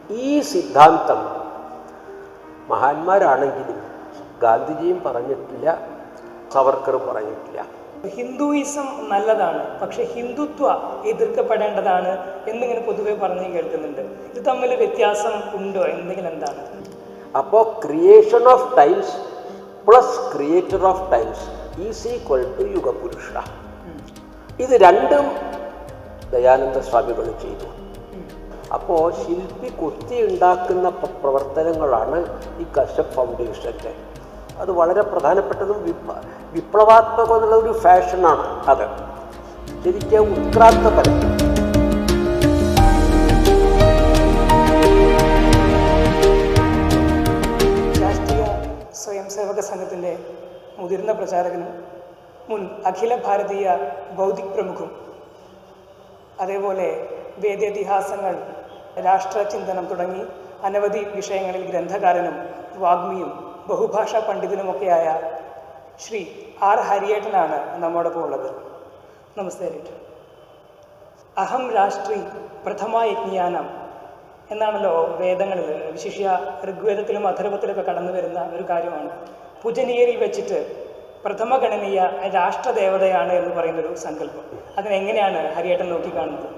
ഈ സിദ്ധാന്തം മഹാന്മാരാണെങ്കിലും ഗാന്ധിജിയും പറഞ്ഞിട്ടില്ല, സവർക്കറും പറഞ്ഞിട്ടില്ല. ഹിന്ദുയിസം നല്ലതാണ്, പക്ഷെ ഹിന്ദുത്വ എതിർക്കപ്പെടേണ്ടതാണ് എന്നിങ്ങനെ പൊതുവെ പറഞ്ഞു കേൾക്കുന്നുണ്ട്. ഇത് തമ്മിൽ വ്യത്യാസം ഉണ്ടോ? എന്തെങ്കിലും എന്താണ്? അപ്പോൾ creation of times plus creator of times is equal to യുഗപുരുഷ. ഇത് രണ്ടും ദയാനന്ദ സ്വാമികൾ ചെയ്തു. അപ്പോൾ ശില്പി കുത്തി ഉണ്ടാക്കുന്ന പ്രവർത്തനങ്ങളാണ് ഈ കശ്യപ് ഫൗണ്ടേഷൻ്റെ. അത് വളരെ പ്രധാനപ്പെട്ടതും വിപ്ലവാത്മകമുള്ള ഒരു ഫാഷനാണ്. അത് ശരിക്കും ഉത്ക്രാന്തപരം. രാഷ്ട്രീയ സ്വയംസേവക സംഘത്തിൻ്റെ മുതിർന്ന പ്രചാരകനും മുൻ അഖില ഭാരതീയ ബൗദ്ധിക് പ്രമുഖും അതേപോലെ വേദേതിഹാസങ്ങൾ, രാഷ്ട്രചിന്തനം തുടങ്ങി അനവധി വിഷയങ്ങളിൽ ഗ്രന്ഥകാരനും വാഗ്മിയും ബഹുഭാഷാ പണ്ഡിതനുമൊക്കെയായ ശ്രീ ആർ ഹരിയേട്ടനാണ് നമ്മോടൊപ്പം ഉള്ളത്. നമസ്തേ ഹരിയേട്ടൻ. അഹം രാഷ്ട്രീ പ്രഥമ യജ്ഞാനം എന്നാണല്ലോ വേദങ്ങളിൽ, വിശിഷ്യ ഋഗ്വേദത്തിലും അഥർവത്തിലൊക്കെ കടന്നു വരുന്ന ഒരു കാര്യമാണ്. പൂജനീയരിൽ വെച്ചിട്ട് പ്രഥമ ഗണനീയ രാഷ്ട്രദേവതയാണ് എന്ന് പറയുന്നൊരു സങ്കല്പം. അതിനെങ്ങനെയാണ് ഹരിയേട്ടൻ നോക്കിക്കാണുന്നത്?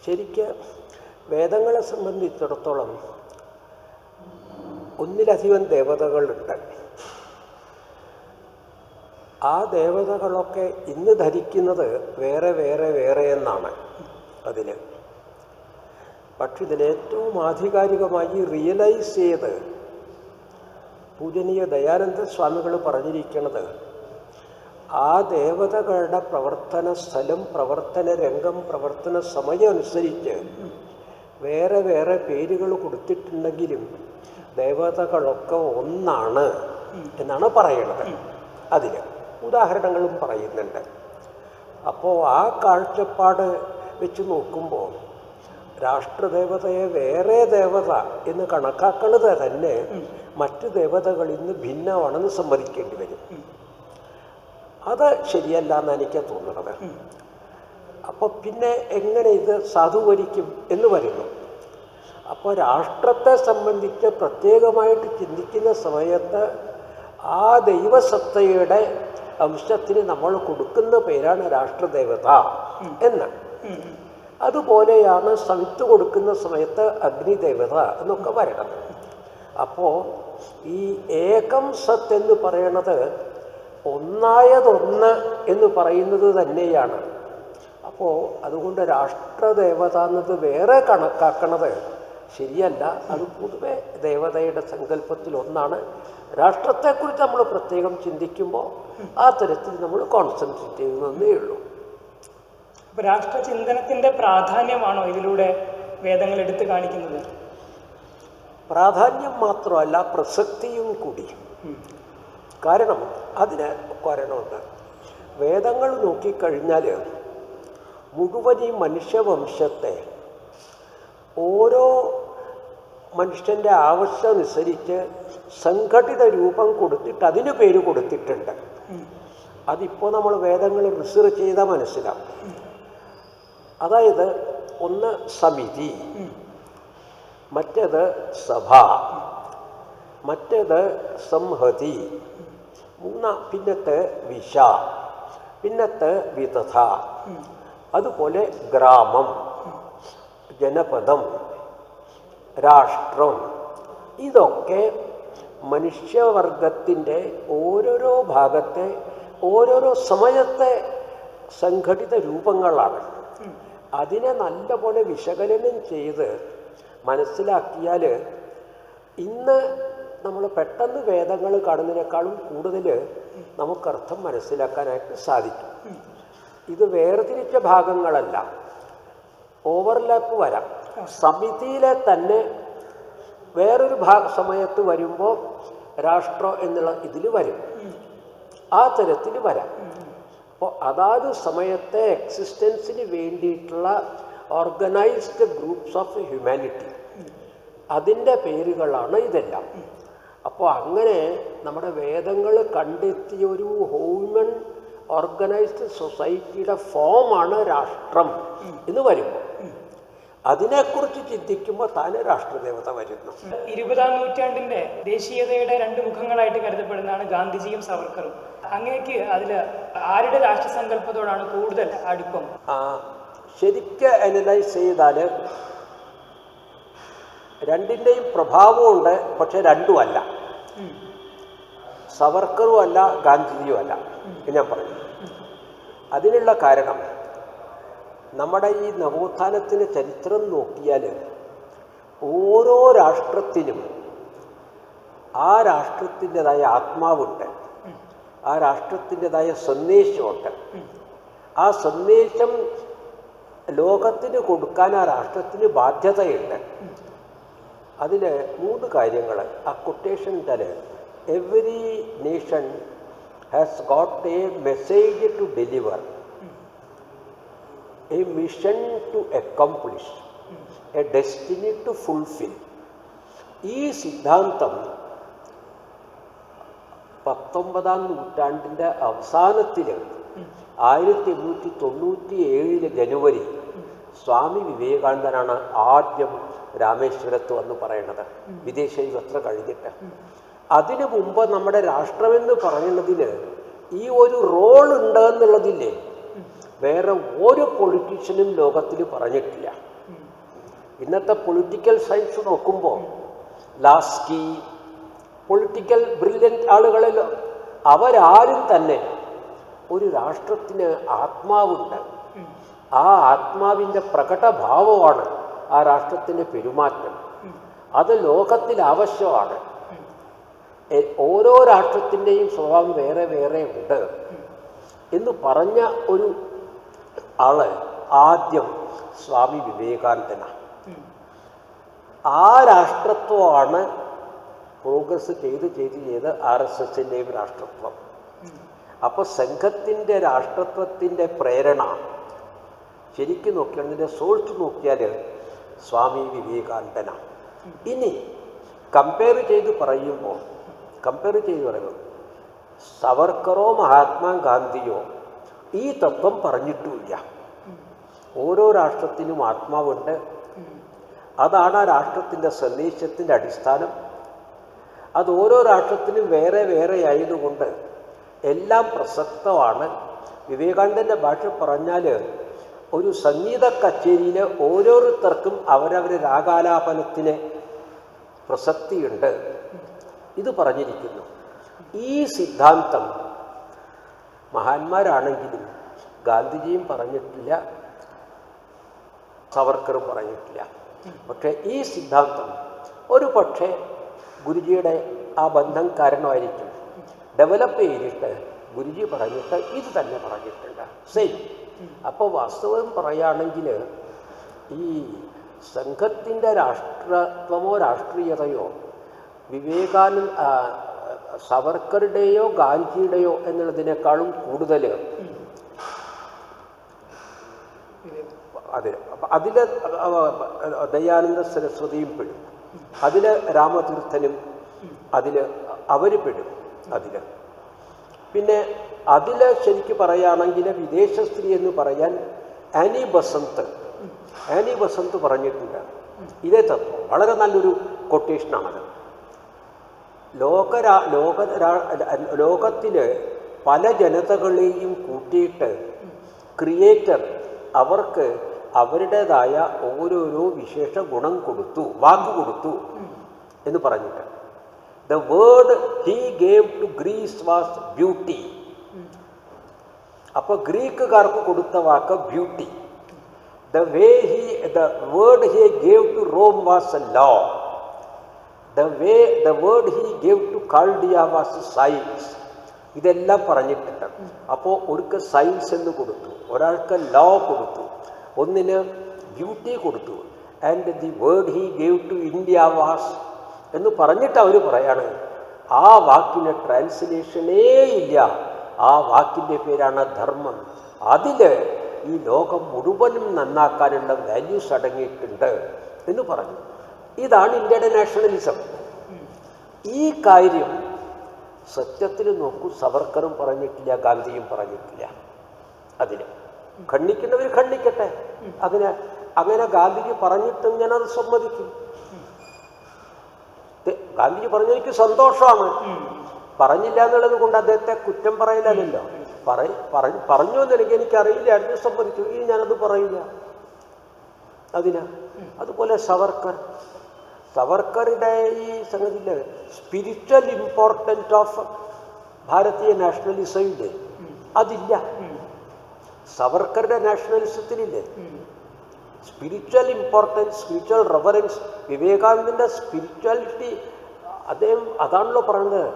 ശരിക്കും വേദങ്ങളെ സംബന്ധിച്ചിടത്തോളം ഒന്നിലധികം ദേവതകളുണ്ട്. ആ ദേവതകളൊക്കെ ഇന്ന് ധരിക്കുന്നത് വേറെ വേറെ വേറെ എന്നാണ് അതിൽ. പക്ഷെ ഇതിലേറ്റവും ആധികാരികമായി റിയലൈസ് ചെയ്ത് പൂജനീയ ദയാനന്ദ സ്വാമികൾ പറഞ്ഞിരിക്കുന്നത് ആ ദേവതകളുടെ പ്രവർത്തന സ്ഥലം, പ്രവർത്തന രംഗം, പ്രവർത്തന സമയം അനുസരിച്ച് വേറെ വേറെ പേരുകൾ കൊടുത്തിട്ടുണ്ടെങ്കിലും ദേവതകളൊക്കെ ഒന്നാണ് എന്നാണ് പറയുന്നത്. അതിൽ ഉദാഹരണങ്ങളും പറയുന്നുണ്ട്. അപ്പോൾ ആ കാഴ്ചപ്പാട് വെച്ച് നോക്കുമ്പോൾ രാഷ്ട്രദേവതയെ വേറെ ദേവത എന്ന് കണക്കാക്കുന്നത് തന്നെ മറ്റു ദേവതകളിൽ നിന്ന് ഭിന്നമാണെന്ന് സമ്മതിക്കേണ്ടി വരും. അത് ശരിയല്ല എന്നാണ് എനിക്ക് തോന്നുന്നത്. അപ്പോൾ പിന്നെ എങ്ങനെ ഇത് സാധൂകരിക്കും എന്ന് വരുന്നു. അപ്പോൾ രാഷ്ട്രത്തെ സംബന്ധിച്ച് പ്രത്യേകമായിട്ട് ചിന്തിക്കുന്ന സമയത്ത് ആ ദൈവസത്തയുടെ അംശത്തിന് നമ്മൾ കൊടുക്കുന്ന പേരാണ് രാഷ്ട്രദേവത എന്ന്. അതുപോലെയാണ് സവിത്ത് കൊടുക്കുന്ന സമയത്ത് അഗ്നിദേവത എന്നൊക്കെ വരണം. അപ്പോൾ ഈ ഏകം സത്ത് എന്ന് പറയണത് ഒന്നായതൊന്ന് എന്ന് പറയുന്നത് തന്നെയാണ്. അപ്പോൾ അതുകൊണ്ട് രാഷ്ട്രദേവത എന്നത് വേറെ കണക്കാക്കണത് ശരിയല്ല. അത് പൊതുവെ ദേവതയുടെ സങ്കല്പത്തിൽ ഒന്നാണ്. രാഷ്ട്രത്തെക്കുറിച്ച് നമ്മൾ പ്രത്യേകം ചിന്തിക്കുമ്പോൾ ആ തരത്തിൽ നമ്മൾ കോൺസെൻട്രേറ്റ് ചെയ്യുന്നതേ ഉള്ളൂ. അപ്പോൾ രാഷ്ട്രചിന്തനത്തിൻ്റെ പ്രാധാന്യമാണോ ഇതിലൂടെ വേദങ്ങൾ എടുത്തു കാണിക്കുന്നത്? പ്രാധാന്യം മാത്രമല്ല, പ്രസക്തിയും കൂടി. കാരണം അതിന് കാരണമുണ്ട്. വേദങ്ങൾ നോക്കിക്കഴിഞ്ഞാൽ മുഴുവൻ ഈ മനുഷ്യവംശത്തെ ഓരോ മനുഷ്യൻ്റെ ആവശ്യമനുസരിച്ച് സംഘടിത രൂപം കൊടുത്തിട്ട് അതിന് പേര് കൊടുത്തിട്ടുണ്ട്. അതിപ്പോൾ നമ്മൾ വേദങ്ങൾ റിസർച്ച് ചെയ്താൽ മനസ്സിലാവും. അതായത് ഒന്ന് സമിതി, മറ്റേത് സഭ, മറ്റേത് സംഹതി, പിന്നത്തെ വിശ, പിന്നത്തെ വിതഥ, അതുപോലെ ഗ്രാമം, ജനപദം, രാഷ്ട്രം. ഇതൊക്കെ മനുഷ്യവർഗത്തിൻ്റെ ഓരോരോ ഭാഗത്തെ ഓരോരോ സമയത്തെ സംഘടിത രൂപങ്ങളാണ്. അതിനെ നല്ലപോലെ വിശകലനം ചെയ്ത് മനസ്സിലാക്കിയാൽ ഇന്ന് നമ്മൾ പെട്ടെന്ന് വേദങ്ങൾ കാണുന്നതിനേക്കാളും കൂടുതൽ നമുക്കർത്ഥം മനസ്സിലാക്കാനായിട്ട് സാധിക്കും. ഇത് വേർതിരിച്ച ഭാഗങ്ങളല്ല, ഓവർലാപ്പ് വരാം. സമിതിയിലെ തന്നെ വേറൊരു സമയത്ത് വരുമ്പോൾ രാഷ്ട്രം എന്നുള്ള ഇതിൽ വരും, ആ തരത്തിൽ വരാം. അപ്പോൾ അതാത് സമയത്തെ എക്സിസ്റ്റൻസിന് വേണ്ടിയിട്ടുള്ള ഓർഗനൈസ്ഡ് ഗ്രൂപ്പ്സ് ഓഫ് ഹ്യൂമാനിറ്റി, അതിൻ്റെ പേരുകളാണ് ഇതെല്ലാം. അപ്പോൾ അങ്ങനെ നമ്മുടെ വേദങ്ങൾ കണ്ടെത്തിയ ഒരു ഹ്യൂമൻ ഓർഗനൈസ്ഡ് സൊസൈറ്റിയുടെ ഫോമാണ് രാഷ്ട്രം എന്ന് വരുമ്പോൾ അതിനെക്കുറിച്ച് ചിന്തിക്കുമ്പോൾ താനെ രാഷ്ട്രദേവത വരുന്നു. 20-ാം നൂറ്റാണ്ടിന്റെ ദേശീയതയുടെ രണ്ട് മുഖങ്ങളായിട്ട് കരുതപ്പെടുന്നതാണ് ഗാന്ധിജിയും സവർക്കറും. അങ്ങേക്ക് അതിൽ ആരുടെ രാഷ്ട്രസങ്കല്പത്തോടാണ് കൂടുതൽ അടുപ്പം? ശരിക്ക് അനലൈസ് ചെയ്താൽ രണ്ടിൻ്റെയും പ്രഭാവമുണ്ട്, പക്ഷെ രണ്ടുമല്ല. സവർക്കറും അല്ല, ഗാന്ധിജിയും അല്ല ഞാൻ പറഞ്ഞു. അതിനുള്ള കാരണം നമ്മുടെ ഈ നവോത്ഥാനത്തിൻ്റെ ചരിത്രം നോക്കിയാൽ ഓരോ രാഷ്ട്രത്തിനും ആ രാഷ്ട്രത്തിൻ്റെതായ ആത്മാവുണ്ട്, ആ രാഷ്ട്രത്തിൻ്റെതായ സന്ദേശമുണ്ട്. ആ സന്ദേശം ലോകത്തിന് കൊടുക്കാൻ ആ രാഷ്ട്രത്തിന് ബാധ്യതയുണ്ട്. അതിൽ 3 കാര്യങ്ങൾ ആ കൊട്ടേഷനിൽ every nation has got a message to deliver, a mission to accomplish, a destiny to fulfill. ഈ സിദ്ധാന്തം 19-ാം നൂറ്റാണ്ടിൻ്റെ അവസാനത്തിൽ 1897 ജനുവരി സ്വാമി വിവേകാനന്ദനാണ് ആദ്യം രാമേശ്വരത്ത് വന്ന് പറയുന്നത്, വിദേശ യാത്ര കഴിഞ്ഞിട്ട്. അതിനു മുമ്പ് നമ്മുടെ രാഷ്ട്രമെന്ന് പറയുന്നതിന് ഈ ഒരു റോൾ ഉണ്ട് എന്നുള്ളതില്ലേ വേറെ ഒരു പൊളിറ്റീഷ്യനും ലോകത്തിൽ പറഞ്ഞിട്ടില്ല. ഇന്നത്തെ പൊളിറ്റിക്കൽ സയൻസ് നോക്കുമ്പോൾ ലാസ്കി, പൊളിറ്റിക്കൽ ബ്രില്യൻ്റ് ആളുകളിൽ അവരാരും തന്നെ ഒരു രാഷ്ട്രത്തിന് ആത്മാവുണ്ട്, ആ ആത്മാവിൻ്റെ പ്രകടഭാവമാണ് ആ രാഷ്ട്രത്തിൻ്റെ പെരുമാറ്റം. അത് ലോകത്തിൽ ആവശ്യമാണ്. ഓരോ രാഷ്ട്രത്തിൻ്റെയും സ്വഭാവം വേറെ വേറെ ഉണ്ട് എന്ന് പറഞ്ഞ ഒരു ആള് ആദ്യം സ്വാമി വിവേകാനന്ദനാണ്. ആ രാഷ്ട്രത്വമാണ് പ്രോഗ്രസ് ചെയ്ത് RSSൻ്റെയും രാഷ്ട്രത്വം. അപ്പോൾ സംഘത്തിൻ്റെ രാഷ്ട്രത്വത്തിൻ്റെ പ്രേരണ ശരിക്കും നോക്കിയാൽ അതിൻ്റെ സോഴ്സ് നോക്കിയാൽ സ്വാമി വിവേകാനന്ദനാണ്. ഇനി കമ്പയർ ചെയ്ത് പറയുമ്പോൾ സവർക്കറോ മഹാത്മാഗാന്ധിയോ ഈ തത്വം പറഞ്ഞിട്ടുമില്ല. ഓരോ രാഷ്ട്രത്തിനും ആത്മാവുണ്ട്, അതാണ് ആ രാഷ്ട്രത്തിൻ്റെ സന്ദേശത്തിൻ്റെ അടിസ്ഥാനം. അത് ഓരോ രാഷ്ട്രത്തിനും വേറെ വേറെ ആയതുകൊണ്ട് എല്ലാം പ്രസക്തമാണ്. വിവേകാനന്ദൻ്റെ ഭാഷ പറഞ്ഞാൽ ഒരു സംഗീത കച്ചേരിയിൽ ഓരോരുത്തർക്കും അവരവരുടെ രാഗാലാപനത്തിന് പ്രസക്തിയുണ്ട്. ഇത് പറഞ്ഞിരിക്കുന്നു. ഈ സിദ്ധാന്തം മഹാന്മാരാണെങ്കിലും ഗാന്ധിജിയും പറഞ്ഞിട്ടില്ല, സവർക്കറും പറഞ്ഞിട്ടില്ല. പക്ഷേ ഈ സിദ്ധാന്തം ഒരു പക്ഷേ ഗുരുജിയുടെ ആ ബന്ധം കാരണമായിരിക്കും ഡെവലപ്പ് ചെയ്തിട്ട് ഗുരുജി പറഞ്ഞിട്ട് ഇത് തന്നെ പറഞ്ഞിട്ടുണ്ട് സെയിം. അപ്പോൾ വാസ്തവം പറയുകയാണെങ്കിൽ ഈ സംഘത്തിൻ്റെ രാഷ്ട്രത്വമോ രാഷ്ട്രീയതയോ സവർക്കറുടെയോ ഗാന്ധിയുടെയോ എന്നുള്ളതിനേക്കാളും കൂടുതൽ അതിൽ ദയാനന്ദ സരസ്വതിയും പെടും, അതിൽ രാമതീർത്ഥനും അവർ പെടും. പിന്നെ അതിൽ ശരിക്കും പറയുകയാണെങ്കിൽ വിദേശ സ്ത്രീ എന്ന് പറയാൻ ആനി ബസന്ത് പറഞ്ഞിട്ടുണ്ട് ഇതേ തത്വം. വളരെ നല്ലൊരു കൊട്ടേഷനാണത്. ലോകത്തിൽ പല ജനതകളെയും കൂട്ടിയിട്ട് ക്രിയേറ്റർ അവർക്ക് അവരുടേതായ ഓരോരോ വിശേഷ ഗുണം കൊടുത്തു, വാക്ക് കൊടുത്തു എന്ന് പറഞ്ഞിട്ട്. The word he gave to Greece was beauty. അപ്പോൾ ഗ്രീക്കുകാർക്ക് കൊടുത്ത വാക്ക് beauty. The word he gave to Rome was law. The word he gave to Chaldea was science. ഇതെല്ലാം പറഞ്ഞിട്ടുണ്ട്. അപ്പോൾ ഒരാൾക്ക് സയൻസ് എന്ന് കൊടുത്തു, ഒരാൾക്ക് ലോ കൊടുത്തു, ഒന്നിന് ബ്യൂട്ടി കൊടുത്തു. And the word he gave to India was എന്ന് പറഞ്ഞിട്ട് അവർ പറയാണ് ആ വാക്കിന് ട്രാൻസ്ലേഷനേ ഇല്ല. ആ വാക്കിൻ്റെ പേരാണ് ധർമ്മം. അതിൽ ഈ ലോകം മുഴുവനും നന്നാക്കാനുള്ള വാല്യൂസ് അടങ്ങിയിട്ടുണ്ട് എന്ന് പറഞ്ഞു. ഇതാണ് ഇന്ത്യയുടെ നാഷണലിസം. ഈ കാര്യം സത്യത്തിൽ നോക്കൂ, സവർക്കറും പറഞ്ഞിട്ടില്ല, ഗാന്ധിയും പറഞ്ഞിട്ടില്ല. അതിന് ഖണ്ഡിക്കുന്നവർ ഖണ്ഡിക്കട്ടെ, അങ്ങനെ ഗാന്ധിജി പറഞ്ഞിട്ടും ഞാനത് സമ്മതിക്കും. ഗാന്ധിജി പറഞ്ഞ എനിക്ക് സന്തോഷമാണ്. പറഞ്ഞില്ല എന്നുള്ളത് കൊണ്ട് അദ്ദേഹത്തെ കുറ്റം പറയില്ലല്ലോ. പറഞ്ഞു എന്നെനിക്ക് എനിക്കറിയില്ലായിരുന്നു, സമ്മതിച്ചു. ഇനി ഞാനത് പറയില്ല. അതുപോലെ സവർക്കറുടെ ഈ സംഗതിയില് സ്പിരിച്വൽ ഇമ്പോർട്ടൻസ് ഓഫ് ഭാരതീയ നാഷണലിസമില്ലേ, അതില്ല. സവർക്കറുടെ നാഷണലിസത്തിലില്ലേ സ്പിരിച്വൽ ഇമ്പോർട്ടൻസ്, സ്പിരിച്വൽ റെഫറൻസ്. വിവേകാനന്ദൻ്റെ സ്പിരിച്വാലിറ്റി അദ്ദേഹം അതാണല്ലോ പറയുന്നത്.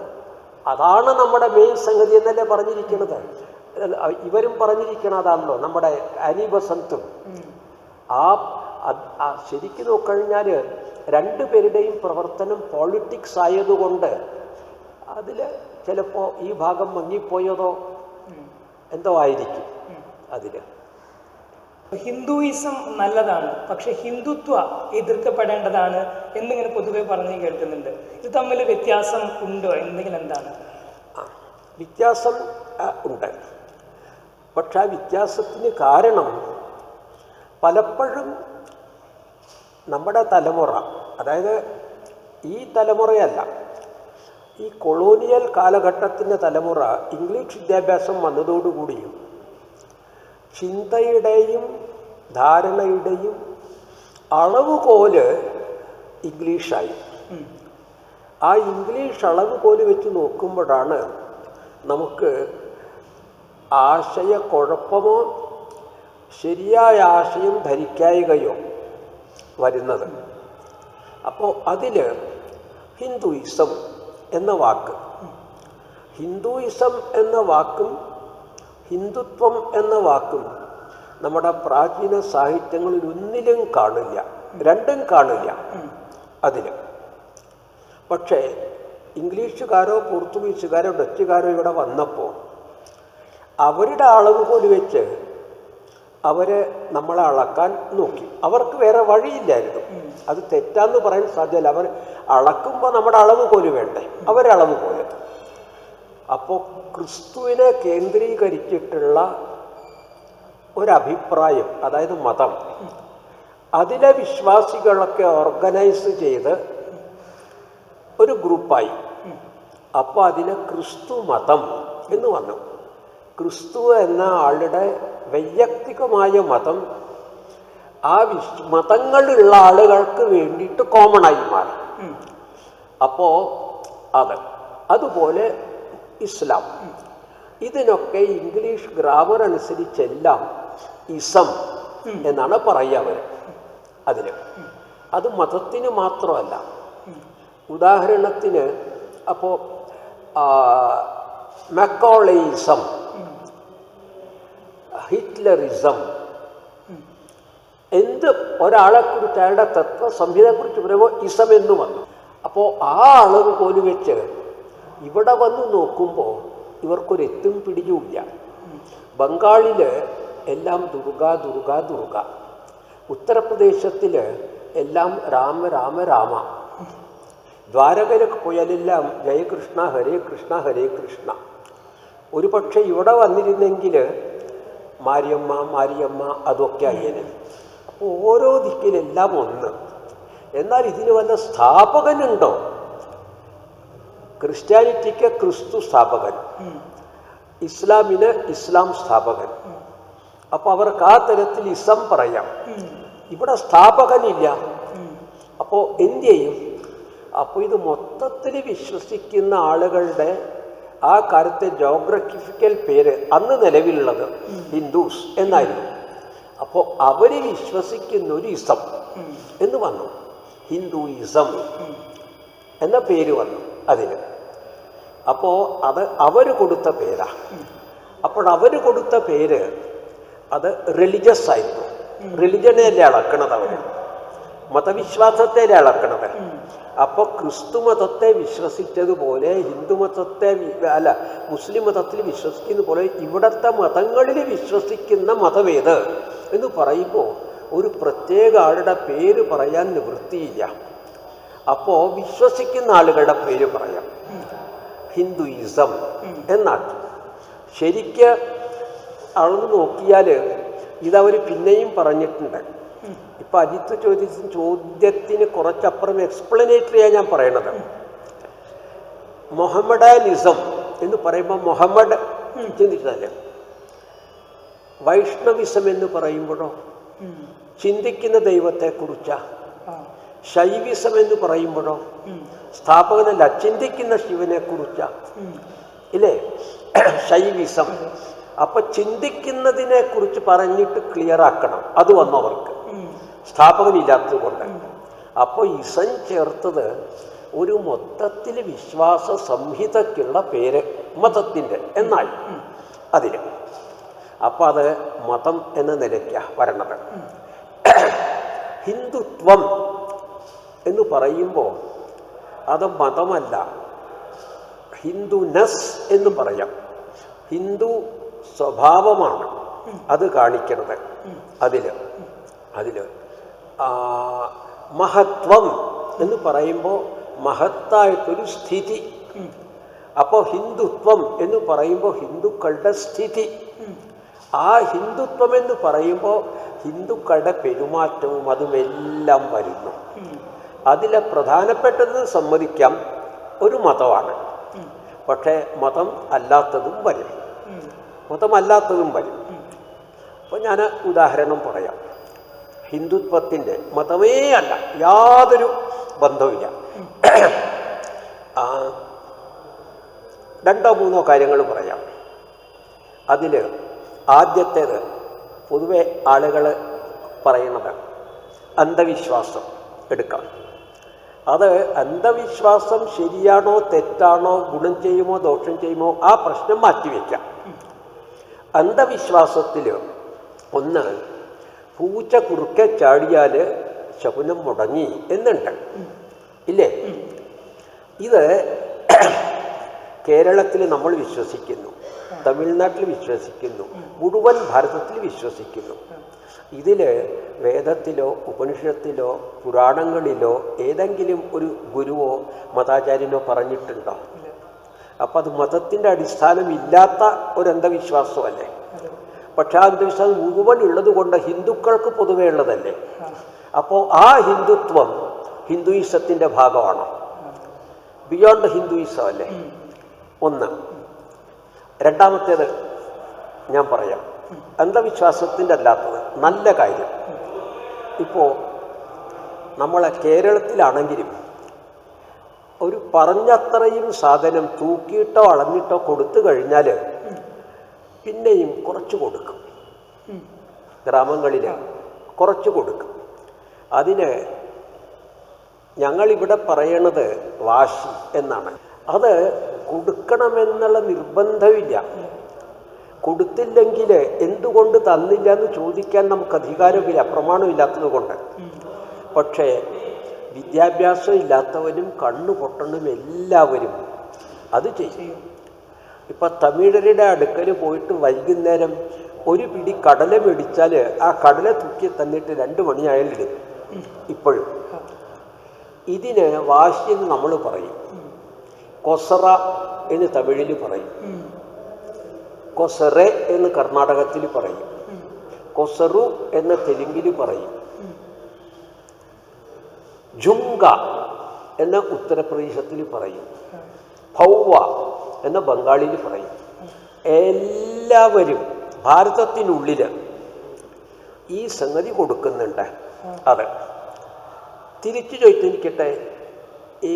അതാണ് നമ്മുടെ മെയിൻ സംഗതി എന്നല്ലേ പറഞ്ഞിരിക്കുന്നത്. ഇവരും പറഞ്ഞിരിക്കണം അതാണല്ലോ, നമ്മുടെ ആനി ബസന്തും. ശരിക്കും നോക്കഴിഞ്ഞാൽ രണ്ടുപേരുടെയും പ്രവർത്തനം പോളിറ്റിക്സ് ആയതുകൊണ്ട് അതിൽ ചിലപ്പോൾ ഈ ഭാഗം മങ്ങിപ്പോയതോ എന്തോ ആയിരിക്കും. ഹിന്ദുയിസം നല്ലതാണ്, പക്ഷെ ഹിന്ദുത്വ എതിർക്കപ്പെടേണ്ടതാണ് എന്നിങ്ങനെ പൊതുവെ പറഞ്ഞു കേൾക്കുന്നുണ്ട്. ഇത് തമ്മിൽ വ്യത്യാസം ഉണ്ടോ, എന്തെങ്കിലും എന്താണ്? വ്യത്യാസം ഉണ്ട്. പക്ഷെ ആ വ്യത്യാസത്തിന് കാരണം പലപ്പോഴും നമ്മുടെ തലമുറ, അതായത് ഈ തലമുറയല്ല, ഈ കൊളോണിയൽ കാലഘട്ടത്തിൻ്റെ തലമുറ ഇംഗ്ലീഷ് വിദ്യാഭ്യാസം വന്നതോടുകൂടിയും ചിന്തയുടെയും ധാരണയുടെയും അളവുകോല് ഇംഗ്ലീഷായി. ആ ഇംഗ്ലീഷ് അളവുകോല് വെച്ച് നോക്കുമ്പോഴാണ് നമുക്ക് ആശയക്കുഴപ്പമോ ശരിയായ ആശയം ധരിക്കായികയോ വരുന്നത്. അപ്പോൾ അതിൽ ഹിന്ദുയിസം എന്ന വാക്ക്, ഹിന്ദുയിസം എന്ന വാക്കും ഹിന്ദുത്വം എന്ന വാക്കും നമ്മുടെ പ്രാചീന സാഹിത്യങ്ങളിൽ ഒന്നിലും കാണില്ല, രണ്ടും കാണില്ല അതിൽ. പക്ഷേ ഇംഗ്ലീഷുകാരോ പോർച്ചുഗീസുകാരോ ഡച്ചുകാരോ ഇവിടെ വന്നപ്പോൾ അവരുടെ അളവുകോല് വെച്ച് അവർ നമ്മളെ അളക്കാൻ നോക്കി. അവർക്ക് വേറെ വഴിയില്ലായിരുന്നു. അത് തെറ്റാന്ന് പറയാൻ സാധ്യമല്ല. അവർ അളക്കുമ്പോൾ നമ്മുടെ അളവുകോല് വേണ്ടേ, അവരളവുകോല്. അപ്പോൾ ക്രിസ്തുവിനെ കേന്ദ്രീകരിച്ചിട്ടുള്ള ഒരഭിപ്രായം, അതായത് മതം, അതിലെ വിശ്വാസികളൊക്കെ ഓർഗനൈസ് ചെയ്ത് ഒരു ഗ്രൂപ്പായി. അപ്പോൾ അതിന് ക്രിസ്തു മതം എന്ന് വന്നു. ക്രിസ്തു എന്ന ആളുടെ വൈയക്തികമായ മതം ആ മതങ്ങളുള്ള ആളുകൾക്ക് വേണ്ടിയിട്ട് കോമൺ ആയി മാറി. അപ്പോൾ അതുപോലെ ഇസ്ലാം, ഇതിനൊക്കെ ഇംഗ്ലീഷ് ഗ്രാമർ അനുസരിച്ചെല്ലാം ഇസം എന്നാണ് പറയുക അവർ. അത് മതത്തിന് മാത്രമല്ല. ഉദാഹരണത്തിന് അപ്പോൾ മെക്കോളയിസം, ഹിറ്റ്ലറിസം, എന്ത് ഒരാളെക്കുറിച്ച് അയാളുടെ തത്വ സംഹിതയെക്കുറിച്ച് പറയുമ്പോൾ ഇസം എന്ന് വന്നു. അപ്പോൾ ആ അളവ് പോലും വെച്ച് ഇവിടെ വന്ന് നോക്കുമ്പോൾ ഇവർക്കൊരെത്തും പിടിയുമില്ല. ബംഗാളിൽ എല്ലാം ദുർഗ ദുർഗ ദുർഗ, ഉത്തർപ്രദേശത്തിൽ എല്ലാം രാമ രാമ രാമ, ദ്വാരകയിലൊക്കെ പോയാലെല്ലാം ജയകൃഷ്ണ ഹരേ കൃഷ്ണ ഹരേ കൃഷ്ണ. ഒരു പക്ഷേ ഇവിടെ വന്നിരുന്നെങ്കിൽ മാരിയമ്മ മാരിയമ്മ അതൊക്കെ ആയേനെ. അപ്പോൾ ഓരോ ദിക്കിലെല്ലാം ഒന്ന്. എന്നാൽ ഇതിന് വല്ല സ്ഥാപകനുണ്ടോ? ക്രിസ്ത്യാനിറ്റിക്ക് ക്രിസ്തു സ്ഥാപകൻ, ഇസ്ലാമിന് ഇസ്ലാം സ്ഥാപകൻ. അപ്പോൾ അവർക്ക് ആ തരത്തിൽ ഇസം പറയാം. ഇവിടെ സ്ഥാപകനില്ല. അപ്പോൾ എന്ത് ചെയ്യും? അപ്പോൾ ഇത് മൊത്തത്തിൽ വിശ്വസിക്കുന്ന ആളുകളുടെ ആ കാലത്തെ ജോഗ്രഫിക്കൽ പേര് അന്ന് നിലവിലുള്ളത് ഹിന്ദുസ് എന്നായിരുന്നു. അപ്പോൾ അവർ വിശ്വസിക്കുന്ന ഒരു ഇസം എന്ന് വന്നു, ഹിന്ദുയിസം എന്ന പേര് വന്നു അതിന്. അപ്പോൾ അത് അവർ കൊടുത്ത പേരാ. അപ്പോൾ അവർ കൊടുത്ത പേര് അത് റിലിജിയസ് ആയിരുന്നു. റിലിജനെയല്ലേ അളക്കണത്, അവർ മതവിശ്വാസത്തെയല്ലേ അളക്കണത്. അപ്പോൾ ക്രിസ്തു മതത്തെ വിശ്വസിച്ചതുപോലെ ഹിന്ദു മതത്തെ മുസ്ലിം മതത്തിൽ വിശ്വസിക്കുന്ന പോലെ ഇവിടുത്തെ മതങ്ങളിൽ വിശ്വസിക്കുന്ന മതമേത് എന്ന് പറയുമ്പോൾ ഒരു പ്രത്യേക ആളുടെ പേര് പറയാൻ നിവൃത്തിയില്ല. അപ്പോൾ വിശ്വസിക്കുന്ന ആളുകളുടെ പേര് പറയാം, ഹിന്ദുയിസം എന്നാക്കി. ശരിക്ക് അളന്ന് നോക്കിയാൽ ഇതവർ പിന്നെയും പറഞ്ഞിട്ടുണ്ട്. ഇപ്പം അജിത്ത് ചോദിച്ച ചോദ്യത്തിന് കുറച്ചപ്പുറം എക്സ്പ്ലനേറ്ററിയാണ് ഞാൻ പറയണത്. മൊഹമ്മഡാനിസം എന്ന് പറയുമ്പോൾ മുഹമ്മദ് ചിന്തിച്ചതല്ലേ. വൈഷ്ണവിസം എന്ന് പറയുമ്പോഴോ ചിന്തിക്കുന്ന ദൈവത്തെക്കുറിച്ചാണ്. ശൈവിസം എന്ന് പറയുമ്പോഴോ സ്ഥാപകനല്ല, ചിന്തിക്കുന്ന ശിവനെ കുറിച്ചാണ് ഇല്ലേ ശൈവിസം. അപ്പൊ ചിന്തിക്കുന്നതിനെ കുറിച്ച് പറഞ്ഞിട്ട് ക്ലിയർ ആക്കണം. അത് വന്നവർക്ക് സ്ഥാപകനില്ലാത്തത് കൊണ്ട്. അപ്പോൾ ഇസം ചേർത്തത് ഒരു മൊത്തത്തിൽ വിശ്വാസ സംഹിതയ്ക്കുള്ള പേര് മതത്തിൻ്റെ എന്നായി അതിന്. അപ്പം അത് മതം എന്ന നിലയ്ക്കാണ് വരണത്. ഹിന്ദുത്വം എന്ന് പറയുമ്പോൾ അത് മതമല്ല, ഹിന്ദുനസ് എന്ന് പറയാം. ഹിന്ദു സ്വഭാവമാണ് അത് കാണിക്കുന്നത്. അതിൽ മഹത്വം എന്ന് പറയുമ്പോൾ മഹത്തായിട്ടൊരു സ്ഥിതി. അപ്പോൾ ഹിന്ദുത്വം എന്ന് പറയുമ്പോൾ ഹിന്ദുക്കളുടെ സ്ഥിതി. ആ ഹിന്ദുത്വം എന്ന് പറയുമ്പോൾ ഹിന്ദുക്കളുടെ പെരുമാറ്റവും അതുമെല്ലാം വരുന്നു. അതിലെ പ്രധാനപ്പെട്ടത് സമ്മതിക്കാം ഒരു മതമാണ്. പക്ഷേ മതം അല്ലാത്തതും വരും. അപ്പോൾ ഞാൻ ഉദാഹരണം പറയാം. ഹിന്ദുത്വത്തിൻ്റെ മതമേ അല്ല, യാതൊരു ബന്ധവുമില്ല. രണ്ടോ മൂന്നോ കാര്യങ്ങൾ പറയാം. അതിൽ ആദ്യത്തേത് പൊതുവെ ആളുകൾ പറയണത് അന്ധവിശ്വാസം എടുക്കാം. അത് അന്ധവിശ്വാസം ശരിയാണോ തെറ്റാണോ, ഗുണം ചെയ്യുമോ ദോഷം ചെയ്യുമോ, ആ പ്രശ്നം മാറ്റിവെക്കാം. അന്ധവിശ്വാസത്തിൽ ഒന്ന്, പൂച്ച കുറുക്കെ ചാടിയാൽ ശകുനം മുടങ്ങി എന്നുണ്ട് ഇല്ലേ. ഇത് കേരളത്തിൽ നമ്മൾ വിശ്വസിക്കുന്നു, തമിഴ്നാട്ടിൽ വിശ്വസിക്കുന്നു, മുഴുവൻ ഭാരതത്തിൽ വിശ്വസിക്കുന്നു. ഇതിൽ വേദത്തിലോ ഉപനിഷത്തിലോ പുരാണങ്ങളിലോ ഏതെങ്കിലും ഒരു ഗുരുവോ മതാചാര്യനോ പറഞ്ഞിട്ടുണ്ടോ? അപ്പം അത് മതത്തിൻ്റെ അടിസ്ഥാനമില്ലാത്ത ഒരു അന്ധവിശ്വാസമല്ലേ. പക്ഷെ ആ അന്ധവിശ്വാസം മുഴുവൻ ഉള്ളത് കൊണ്ട് ഹിന്ദുക്കൾക്ക് പൊതുവേ ഉള്ളതല്ലേ. അപ്പോൾ ആ ഹിന്ദുത്വം ഹിന്ദുയിസത്തിൻ്റെ ഭാഗമാണോ? ബിയോണ്ട് ഹിന്ദുയിസം അല്ലേ ഒന്ന്. രണ്ടാമത്തേത് ഞാൻ പറയാം, അന്ധവിശ്വാസത്തിൻ്റെ അല്ലാത്തത് നല്ല കാര്യം. ഇപ്പോൾ നമ്മളെ കേരളത്തിലാണെങ്കിലും ഒരു പറഞ്ഞത്രയും സാധനം തൂക്കിയിട്ടോ അളന്നിട്ടോ കൊടുത്തു കഴിഞ്ഞാൽ പിന്നെയും കുറച്ച് കൊടുക്കും. ഗ്രാമങ്ങളിൽ കുറച്ച് കൊടുക്കും. അതിന് ഞങ്ങളിവിടെ പറയണത് വാശി എന്നാണ്. അത് കൊടുക്കണമെന്നുള്ള നിർബന്ധമില്ല. കൊടുത്തില്ലെങ്കിൽ എന്തുകൊണ്ട് തന്നില്ല എന്ന് ചോദിക്കാൻ നമുക്ക് അധികാരമില്ല, പ്രമാണമില്ലാത്തത് കൊണ്ട്. പക്ഷേ വിദ്യാഭ്യാസം ഇല്ലാത്തവരും കണ്ണു പൊട്ടണും എല്ലാവരും അത് ചെയ്യും. ഇപ്പം തമിഴരുടെ അടുക്കൽ പോയിട്ട് വൈകുന്നേരം ഒരു പിടി കടല മേടിച്ചാൽ ആ കടല തൂക്കി തന്നിട്ട് 2 മണിയായാലിടും. ഇപ്പോഴും ഇതിന് വാശി എന്ന് നമ്മൾ പറയും. കൊസറ എന്ന് തമിഴിൽ പറയും, കൊസറെ എന്ന് കർണാടകത്തിൽ പറയും, കൊസറു എന്ന് തെലുങ്കിൽ പറയും, ജുങ്ക എന്ന ഉത്തർപ്രദേശത്തിൽ പറയും, ഭൗവ എന്ന ബംഗാളിൽ പറയും. എല്ലാവരും ഭാരതത്തിനുള്ളിൽ ഈ സംഗതി കൊടുക്കുന്നുണ്ട്. അത് തിരിച്ചു ചോദിച്ചിരിക്കട്ടെ,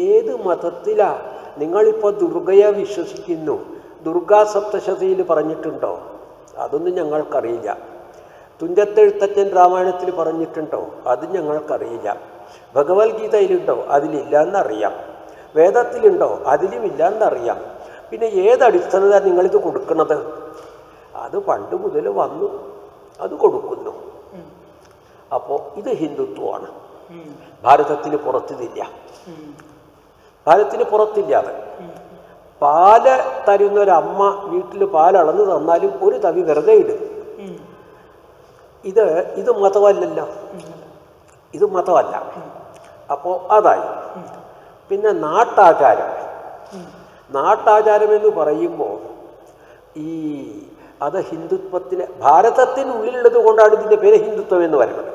ഏത് മതത്തിലാണ് നിങ്ങളിപ്പോൾ ദുർഗയെ വിശ്വസിക്കുന്നു? ദുർഗാ സപ്തശതിയിൽ പറഞ്ഞിട്ടുണ്ടോ? അതൊന്നും ഞങ്ങൾക്കറിയില്ല. തുഞ്ചത്തെഴുത്തച്ഛൻ രാമായണത്തിൽ പറഞ്ഞിട്ടുണ്ടോ? അത് ഞങ്ങൾക്കറിയില്ല. ഭഗവത്ഗീതയിലുണ്ടോ? അതിലില്ല എന്നറിയാം. വേദത്തിലുണ്ടോ? അതിലും ഇല്ല എന്നറിയാം. പിന്നെ ഏതടിസ്ഥാനത നിങ്ങളിത് കൊടുക്കുന്നത്? അത് പണ്ട് മുതൽ വന്നു, അത് കൊടുക്കുന്നു. അപ്പോൾ ഇത് ഹിന്ദുത്വമാണ്. ഭാരതത്തിന് പുറത്തിതില്ല. ഭാരതത്തിന് പുറത്തില്ലാതെ പാല് തരുന്നൊരമ്മ വീട്ടിൽ പാലളന്ന് തന്നാലും ഒരു തവി വെറുതെ ഇടും. ഇത് മതമല്ലല്ലോ, ഇത് മതമല്ല. അപ്പോൾ അതായി. പിന്നെ നാട്ടാചാരം. നാട്ടാചാരം എന്ന് പറയുമ്പോൾ അത് ഹിന്ദുത്വത്തിന് ഭാരതത്തിനുള്ളിലുള്ളത് കൊണ്ടാണ് ഇതിൻ്റെ പേര് ഹിന്ദുത്വം എന്ന് പറയുന്നത്.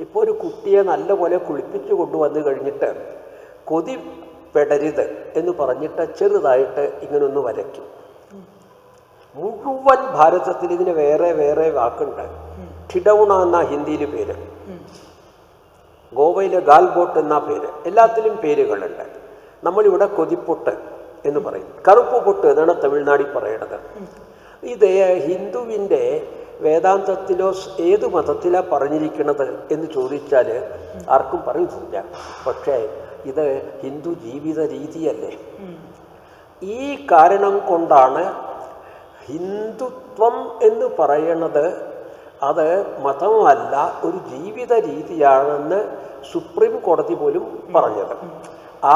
ഇപ്പോൾ ഒരു കുട്ടിയെ നല്ലപോലെ കുളിപ്പിച്ച് കൊണ്ടുവന്ന് കഴിഞ്ഞിട്ട് കൊതി പെടരുത് എന്ന് പറഞ്ഞിട്ട് ചെറുതായിട്ട് ഇങ്ങനൊന്ന് വരയ്ക്കും. മുഴുവൻ ഭാരതത്തിൽ ഇതിന് വേറെ വേറെ വാക്കുണ്ട്. ഠിഡൗണ എന്ന ഹിന്ദിയിൽ പേര്, ഗോവയിലെ ഗാൽബോട്ട് എന്ന പേര്, എല്ലാത്തിലും പേരുകളുണ്ട്. നമ്മളിവിടെ കൊതിപ്പൊട്ട് എന്ന് പറയും. കറുപ്പ് പൊട്ട് എന്നാണ് തമിഴ്നാട്ടിൽ പറയണത്. ഇത് ഹിന്ദുവിൻ്റെ വേദാന്തത്തിലോ ഏത് മതത്തിലാണ് പറഞ്ഞിരിക്കുന്നത് എന്ന് ചോദിച്ചാൽ ആർക്കും പറയുന്നില്ല. പക്ഷേ ഇത് ഹിന്ദു ജീവിത രീതിയല്ലേ. ഈ കാരണം കൊണ്ടാണ് ഹിന്ദുത്വം എന്ന് പറയണത് അത് മതമല്ല, ഒരു ജീവിത രീതിയാണെന്ന് സുപ്രീം കോടതി പോലും പറഞ്ഞത്.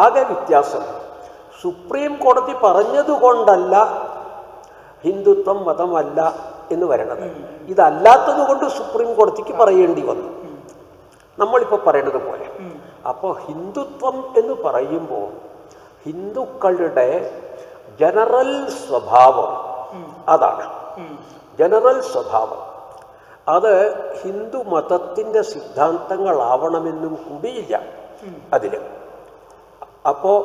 ആകെ വ്യത്യാസം, സുപ്രീം കോടതി പറഞ്ഞതുകൊണ്ടല്ല ഹിന്ദുത്വം മതമല്ല എന്ന് പറയണത്, ഇതല്ലാത്തത് കൊണ്ട് സുപ്രീം കോടതിക്ക് പറയേണ്ടി വന്നു, നമ്മളിപ്പോൾ പറയണത് പോലെ. അപ്പോൾ ഹിന്ദുത്വം എന്ന് പറയുമ്പോൾ ഹിന്ദുക്കളുടെ ജനറൽ സ്വഭാവം അതാണ്. ജനറൽ സ്വഭാവം അത് ഹിന്ദു മതത്തിൻ്റെ സിദ്ധാന്തങ്ങളാവണമെന്നും കൂടിയില്ല അതിൽ. അപ്പോൾ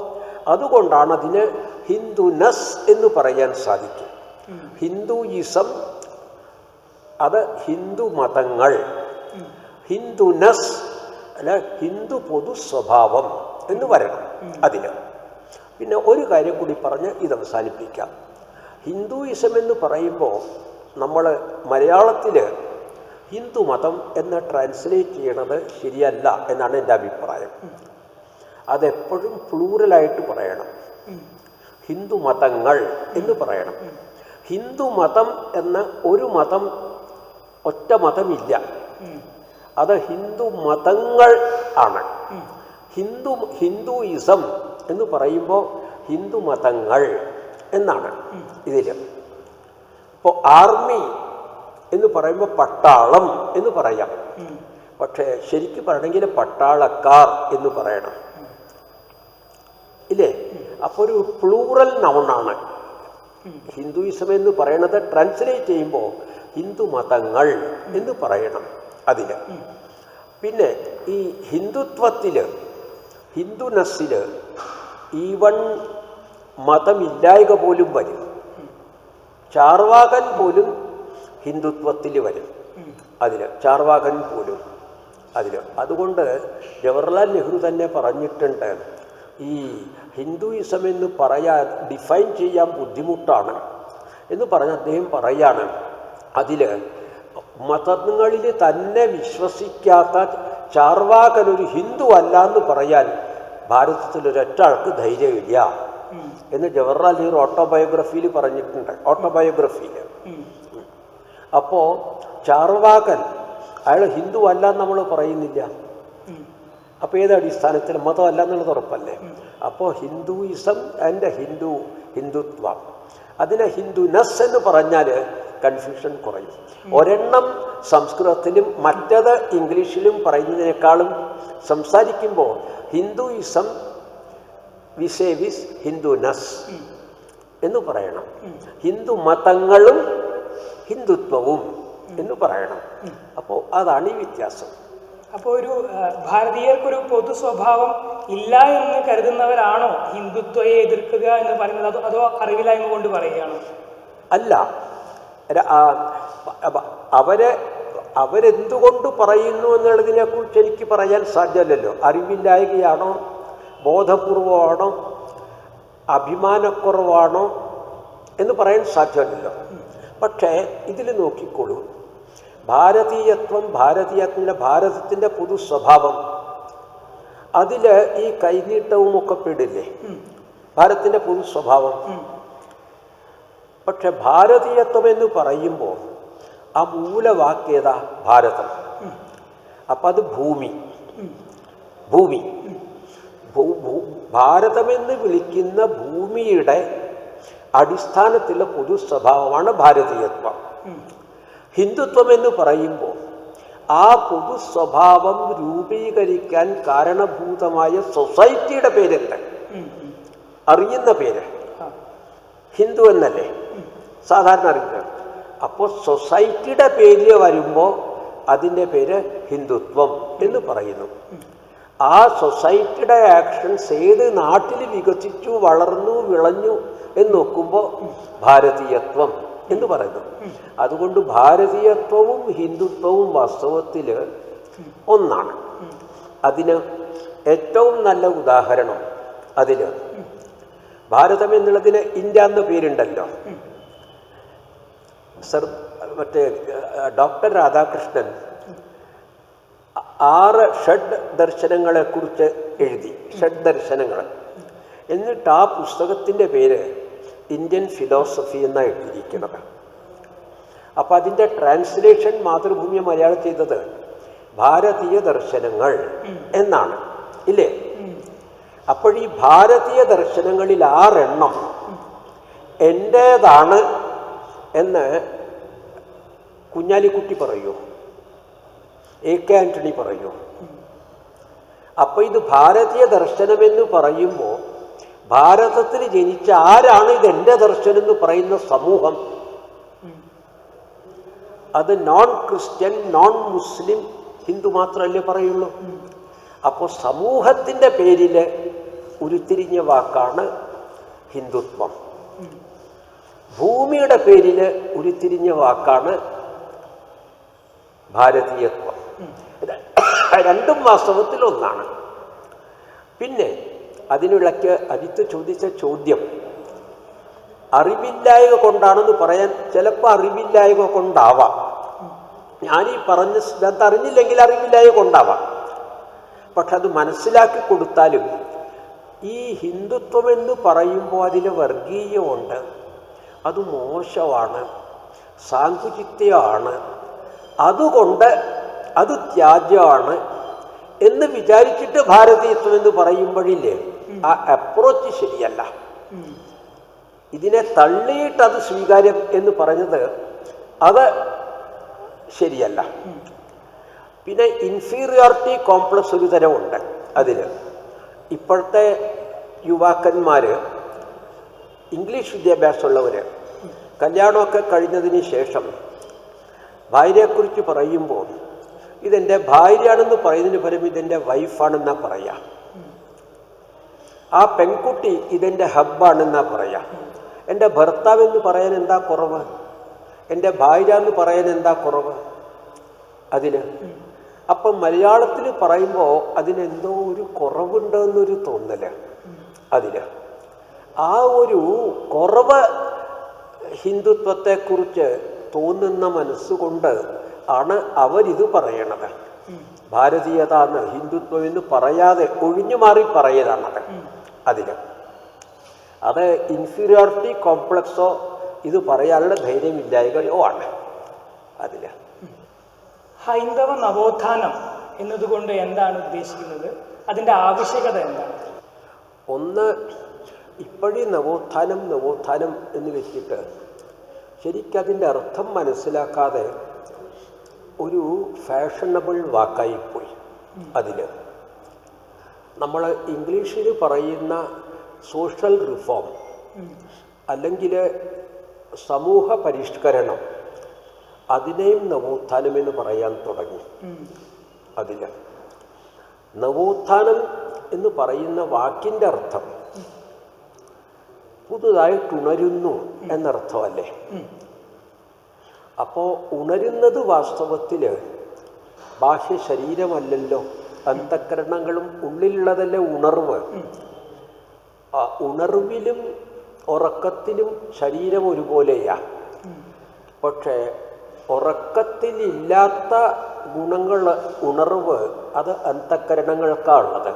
അതുകൊണ്ടാണ് അതിന് ഹിന്ദുനസ് എന്ന് പറയാൻ സാധിക്കും. ഹിന്ദുയിസം അത് ഹിന്ദു മതങ്ങൾ, ഹിന്ദുനസ് അല്ല ഹിന്ദു പൊതു സ്വഭാവം എന്ന് പറയണം അതിന്. പിന്നെ ഒരു കാര്യം കൂടി പറഞ്ഞ് ഇത് അവസാനിപ്പിക്കാം. ഹിന്ദുയിസം എന്ന് പറയുമ്പോൾ നമ്മൾ മലയാളത്തിൽ ഹിന്ദു മതം എന്ന് ട്രാൻസ്ലേറ്റ് ചെയ്യണത് ശരിയല്ല എന്നാണ് എൻ്റെ അഭിപ്രായം. അതെപ്പോഴും പ്ലൂറലായിട്ട് പറയണം. ഹിന്ദു മതങ്ങൾ എന്ന് പറയണം. ഹിന്ദു മതം എന്ന ഒരു മതം, ഒറ്റ മതമില്ല, അത് ഹിന്ദു മതങ്ങൾ ആണ്. ഹിന്ദുയിസം എന്ന് പറയുമ്പോൾ ഹിന്ദു മതങ്ങൾ എന്നാണ് ഇതിൽ. ഇപ്പോൾ ആർമി എന്ന് പറയുമ്പോൾ പട്ടാളം എന്ന് പറയാം, പക്ഷേ ശരിക്കും പറയണമെങ്കിൽ പട്ടാളക്കാർ എന്ന് പറയണം, ഇല്ലേ? അപ്പോൾ ഒരു പ്ലൂറൽ നൗണാണ് ഹിന്ദുയിസം എന്ന് പറയണത്. ട്രാൻസ്ലേറ്റ് ചെയ്യുമ്പോൾ ഹിന്ദു മതങ്ങൾ എന്ന് പറയണം അതിൽ. പിന്നെ ഈ ഹിന്ദുത്വത്തിൽ, ഹിന്ദുനസ്സിൽ ഈവൺ മതമില്ലായ്ക പോലും വരും. ചാർവാകൻ പോലും ഹിന്ദുത്വത്തിൽ വരും അതിൽ, ചാർവാകൻ പോലും അതിൽ. അതുകൊണ്ട് ജവഹർലാൽ നെഹ്റു തന്നെ പറഞ്ഞിട്ടുണ്ട്, ഈ ഹിന്ദുയിസം എന്ന് പറയാൻ, ഡിഫൈൻ ചെയ്യാൻ ബുദ്ധിമുട്ടാണ് എന്ന് പറഞ്ഞ് അദ്ദേഹം പറയാണ്, അതിൽ മതങ്ങളിൽ തന്നെ വിശ്വസിക്കാത്ത ചാർവാകൻ ഒരു ഹിന്ദു അല്ല എന്ന് പറയാൻ ഭാരതത്തിലൊരൊറ്റ ആൾക്ക് ധൈര്യമില്ല എന്ന് ജവഹർലാൽ നെഹ്റു ഓട്ടോബയോഗ്രഫിയിൽ പറഞ്ഞിട്ടുണ്ട്, ഓട്ടോബയോഗ്രഫിയിൽ. അപ്പോൾ ചാർവാകൻ അയാൾ ഹിന്ദു അല്ല എന്ന് നമ്മൾ പറയുന്നില്ല. അപ്പോൾ ഏത് അടിസ്ഥാനത്തിൽ? മതമല്ല എന്നുള്ളത് ഉറപ്പല്ലേ. അപ്പോൾ ഹിന്ദുയിസം ആൻഡ് ഹിന്ദുത്വം, അതിനെ ഹിന്ദുനസ് എന്ന് പറഞ്ഞാൽ കൺഫ്യൂഷൻ കുറയും. ഒരെണ്ണം സംസ്കൃതത്തിലും മറ്റത് ഇംഗ്ലീഷിലും പറയുന്നതിനേക്കാളും സംസാരിക്കുമ്പോൾ ഹിന്ദുയിസം വിസേവിസ് ഹിന്ദുനസ് എന്ന് പറയണം. ഹിന്ദു മതങ്ങളും ഹിന്ദുത്വവും എന്ന് പറയണം. അപ്പോൾ അതാണ് ഈ വ്യത്യാസം. അപ്പോൾ ഒരു ഭാരതീയർക്കൊരു പൊതു സ്വഭാവം ഇല്ല എന്ന് കരുതുന്നവരാണോ ഹിന്ദുത്വയെ എതിർക്കുക എന്ന് പറയുന്നത്, അതോ അറിവില്ലായ്മ കൊണ്ട് പറയുകയാണോ? അല്ല, അവരെന്തുകൊണ്ട് പറയുന്നു എന്നുള്ളതിനെക്കുറിച്ച് എനിക്ക് പറയാൻ സാധ്യമല്ലല്ലോ. അറിവില്ലായ്കയാണോ, ബോധപൂർവമാണോ, അഭിമാനക്കുറവാണോ എന്ന് പറയാൻ സാധ്യമല്ലല്ലോ. പക്ഷേ ഇതിൽ നോക്കിക്കോളൂ, ഭാരതത്തിൻ്റെ പൊതു സ്വഭാവം, അതിൽ ഈ കൈനീട്ടവും ഒക്കെ പെടില്ലേ, ഭാരതത്തിൻ്റെ പൊതു സ്വഭാവം. പക്ഷെ ഭാരതീയത്വം എന്ന് പറയുമ്പോൾ ആ മൂലവാക്യേതാ? ഭാരതം. അപ്പം അത് ഭൂമി. ഭാരതമെന്ന് വിളിക്കുന്ന ഭൂമിയുടെ അടിസ്ഥാനത്തിലുള്ള പൊതു സ്വഭാവമാണ് ഭാരതീയത്വം. ഹിന്ദുത്വം എന്ന് പറയുമ്പോൾ ആ പൊതു സ്വഭാവം രൂപീകരിക്കാൻ കാരണഭൂതമായ സൊസൈറ്റിയുടെ പേരെന്ത്? അറിയുന്ന പേര് ഹിന്ദു എന്നല്ലേ സാധാരണ അറിയുന്നത്. അപ്പോൾ സൊസൈറ്റിയുടെ പേര് വരുമ്പോൾ അതിൻ്റെ പേര് ഹിന്ദുത്വം എന്ന് പറയുന്നു. ആ സൊസൈറ്റിയുടെ ആക്ഷൻസ് ഏത് നാട്ടിൽ വികസിച്ചു വളർന്നു വിളഞ്ഞു എന്ന് നോക്കുമ്പോൾ ഭാരതീയത്വം എന്ന് പറയുന്നു. അതുകൊണ്ട് ഭാരതീയത്വവും ഹിന്ദുത്വവും വാസ്തവത്തിൽ ഒന്നാണ്. അതിന് ഏറ്റവും നല്ല ഉദാഹരണം അതിൽ ഭാരതം എന്നുള്ളതിന് ഇന്ത്യ എന്ന പേരുണ്ടല്ലോ. മറ്റേ ഡോക്ടർ രാധാകൃഷ്ണൻ 6 ഷഡ് ദർശനങ്ങളെക്കുറിച്ച് എഴുതി. ഷഡ് ദർശനങ്ങൾ. എന്നിട്ട് ആ പുസ്തകത്തിൻ്റെ പേര് ഇന്ത്യൻ ഫിലോസഫി എന്നാണ് എഴുതിയിരിക്കുന്നത്. അപ്പം അതിൻ്റെ ട്രാൻസ്ലേഷൻ മാതൃഭൂമി മലയാളം ചെയ്തത് ഭാരതീയ ദർശനങ്ങൾ എന്നാണ്, ഇല്ലേ? അപ്പോൾ ഈ ഭാരതീയ ദർശനങ്ങളിൽ 6 എണ്ണം എൻ്റേതാണ് എന്ന് കുഞ്ഞാലിക്കുട്ടി പറയൂ, AK ആൻ്റണി പറയൂ. അപ്പോൾ ഇത് ഭാരതീയ ദർശനമെന്ന് പറയുമ്പോൾ ഭാരതത്തിൽ ജനിച്ച ആരാണ് ഇതെൻ്റെ ദർശനം എന്ന് പറയുന്ന സമൂഹം? അത് നോൺ ക്രിസ്ത്യൻ, നോൺ മുസ്ലിം, ഹിന്ദു മാത്രമല്ലേ പറയുള്ളൂ. അപ്പോൾ സമൂഹത്തിൻ്റെ പേരിൽ ഉരുത്തിരിഞ്ഞ വാക്കാണ് ഹിന്ദുത്വം. ഭൂമിയുടെ പേരിൽ ഉരുത്തിരിഞ്ഞ വാക്കാണ് ഭാരതീയത്വം. രണ്ടും വാസ്തവത്തിൽ ഒന്നാണ്. പിന്നെ അതിനിടയ്ക്ക് അജിത്ത് ചോദിച്ച ചോദ്യം അറിവില്ലായ്മ കൊണ്ടാണെന്ന് പറയാൻ ചിലപ്പോൾ അറിവില്ലായ്മ കൊണ്ടാവാം. ഞാനീ പറഞ്ഞ സിദ്ധാന്തം അറിഞ്ഞില്ലെങ്കിൽ അറിവില്ലായ്മ കൊണ്ടാവാം. പക്ഷെ അത് മനസ്സിലാക്കി കൊടുത്താലും ഈ ഹിന്ദുത്വം എന്ന് പറയുമ്പോൾ അതിൽ വർഗീയമുണ്ട്, അത് മോശമാണ്, സാങ്കുചിത്യമാണ്, അതുകൊണ്ട് അത് ത്യാജ്യമാണ് എന്ന് വിചാരിച്ചിട്ട് ഭാരതീയത്വം എന്ന് പറയുമ്പോഴില്ലേ ആ അപ്രോച്ച് ശരിയല്ല. ഇതിനെ തള്ളിയിട്ട് അത് സ്വീകാര്യം എന്ന് പറഞ്ഞത് അത് ശരിയല്ല. പിന്നെ ഇൻഫീരിയോറിറ്റി കോംപ്ലക്സ് ഒരു തരമുണ്ട് അതിൽ. ഇപ്പോഴത്തെ യുവാക്കന്മാർ, ഇംഗ്ലീഷ് വിദ്യാഭ്യാസമുള്ളവർ, കല്യാണമൊക്കെ കഴിഞ്ഞതിന് ശേഷം ഭാര്യയെക്കുറിച്ച് പറയുമ്പോൾ ഇതെൻ്റെ ഭാര്യയാണെന്ന് പറയുന്നതിന് പകരം ഇതെൻ്റെ വൈഫാണെന്നാ പറയാം. ആ പെൺകുട്ടി ഇതെൻ്റെ ഹബ്ബാണെന്നാ പറയാം. എൻ്റെ ഭർത്താവെന്ന് പറയാൻ എന്താ കുറവ്? എൻ്റെ ഭാര്യ എന്ന് പറയാൻ എന്താ കുറവ് അതിന്? അപ്പം മലയാളത്തിൽ പറയുമ്പോൾ അതിനെന്തോ ഒരു കുറവുണ്ടെന്നൊരു തോന്നൽ അതിന്. ആ ഒരു കുറവ് ഹിന്ദുത്വത്തെക്കുറിച്ച് തോന്നുന്ന മനസ്സുകൊണ്ട് ആണ് അവരിത് പറയണത്. ഭാരതീയത എന്ന് ഹിന്ദുത്വം എന്ന് പറയാതെ ഒഴിഞ്ഞു മാറി പറയലാണത് അതിന്. അത് ഇൻഫീരിയോറിറ്റി കോംപ്ലക്സോ ഇത് പറയാനുള്ള ധൈര്യമില്ലായ്മയോ ആണ് അതിൽ. ഹൈന്ദവ നവോത്ഥാനം എന്നതുകൊണ്ട് എന്താണ് ഉദ്ദേശിക്കുന്നത്? അതിൻ്റെ ആവശ്യകത എന്താണ്? ഒന്ന്, ഇപ്പോഴീ നവോത്ഥാനം എന്ന് വെച്ചിട്ട് ശരിക്കതിൻ്റെ അർത്ഥം മനസ്സിലാക്കാതെ ഒരു ഫാഷണബിൾ വാക്കായിപ്പോയി അതിൽ. നമ്മൾ ഇംഗ്ലീഷിൽ പറയുന്ന സോഷ്യൽ റിഫോം അല്ലെങ്കിൽ സമൂഹ പരിഷ്കരണം, അതിനെയും നവോത്ഥാനമെന്ന് പറയാൻ തുടങ്ങി അതിൽ. നവോത്ഥാനം എന്ന് പറയുന്ന വാക്കിൻ്റെ അർത്ഥം പുതുതായിട്ടുണരുന്നു എന്നർത്ഥമല്ലേ? അപ്പോൾ ഉണരുന്നത് വാസ്തവത്തിൽ ബാഹ്യ ശരീരമല്ലല്ലോ, അന്തഃകരണങ്ങളും ഉള്ളിലുള്ളതല്ലേ ഉണർവ്. ആ ഉണർവിലും ഉറക്കത്തിലും ശരീരം ഒരുപോലെയാണ്. പക്ഷേ ഉറക്കത്തിലില്ലാത്ത ഗുണങ്ങൾ, ഉണർവ്, അത് അന്തഃകരണങ്ങൾക്കാണുള്ളത്.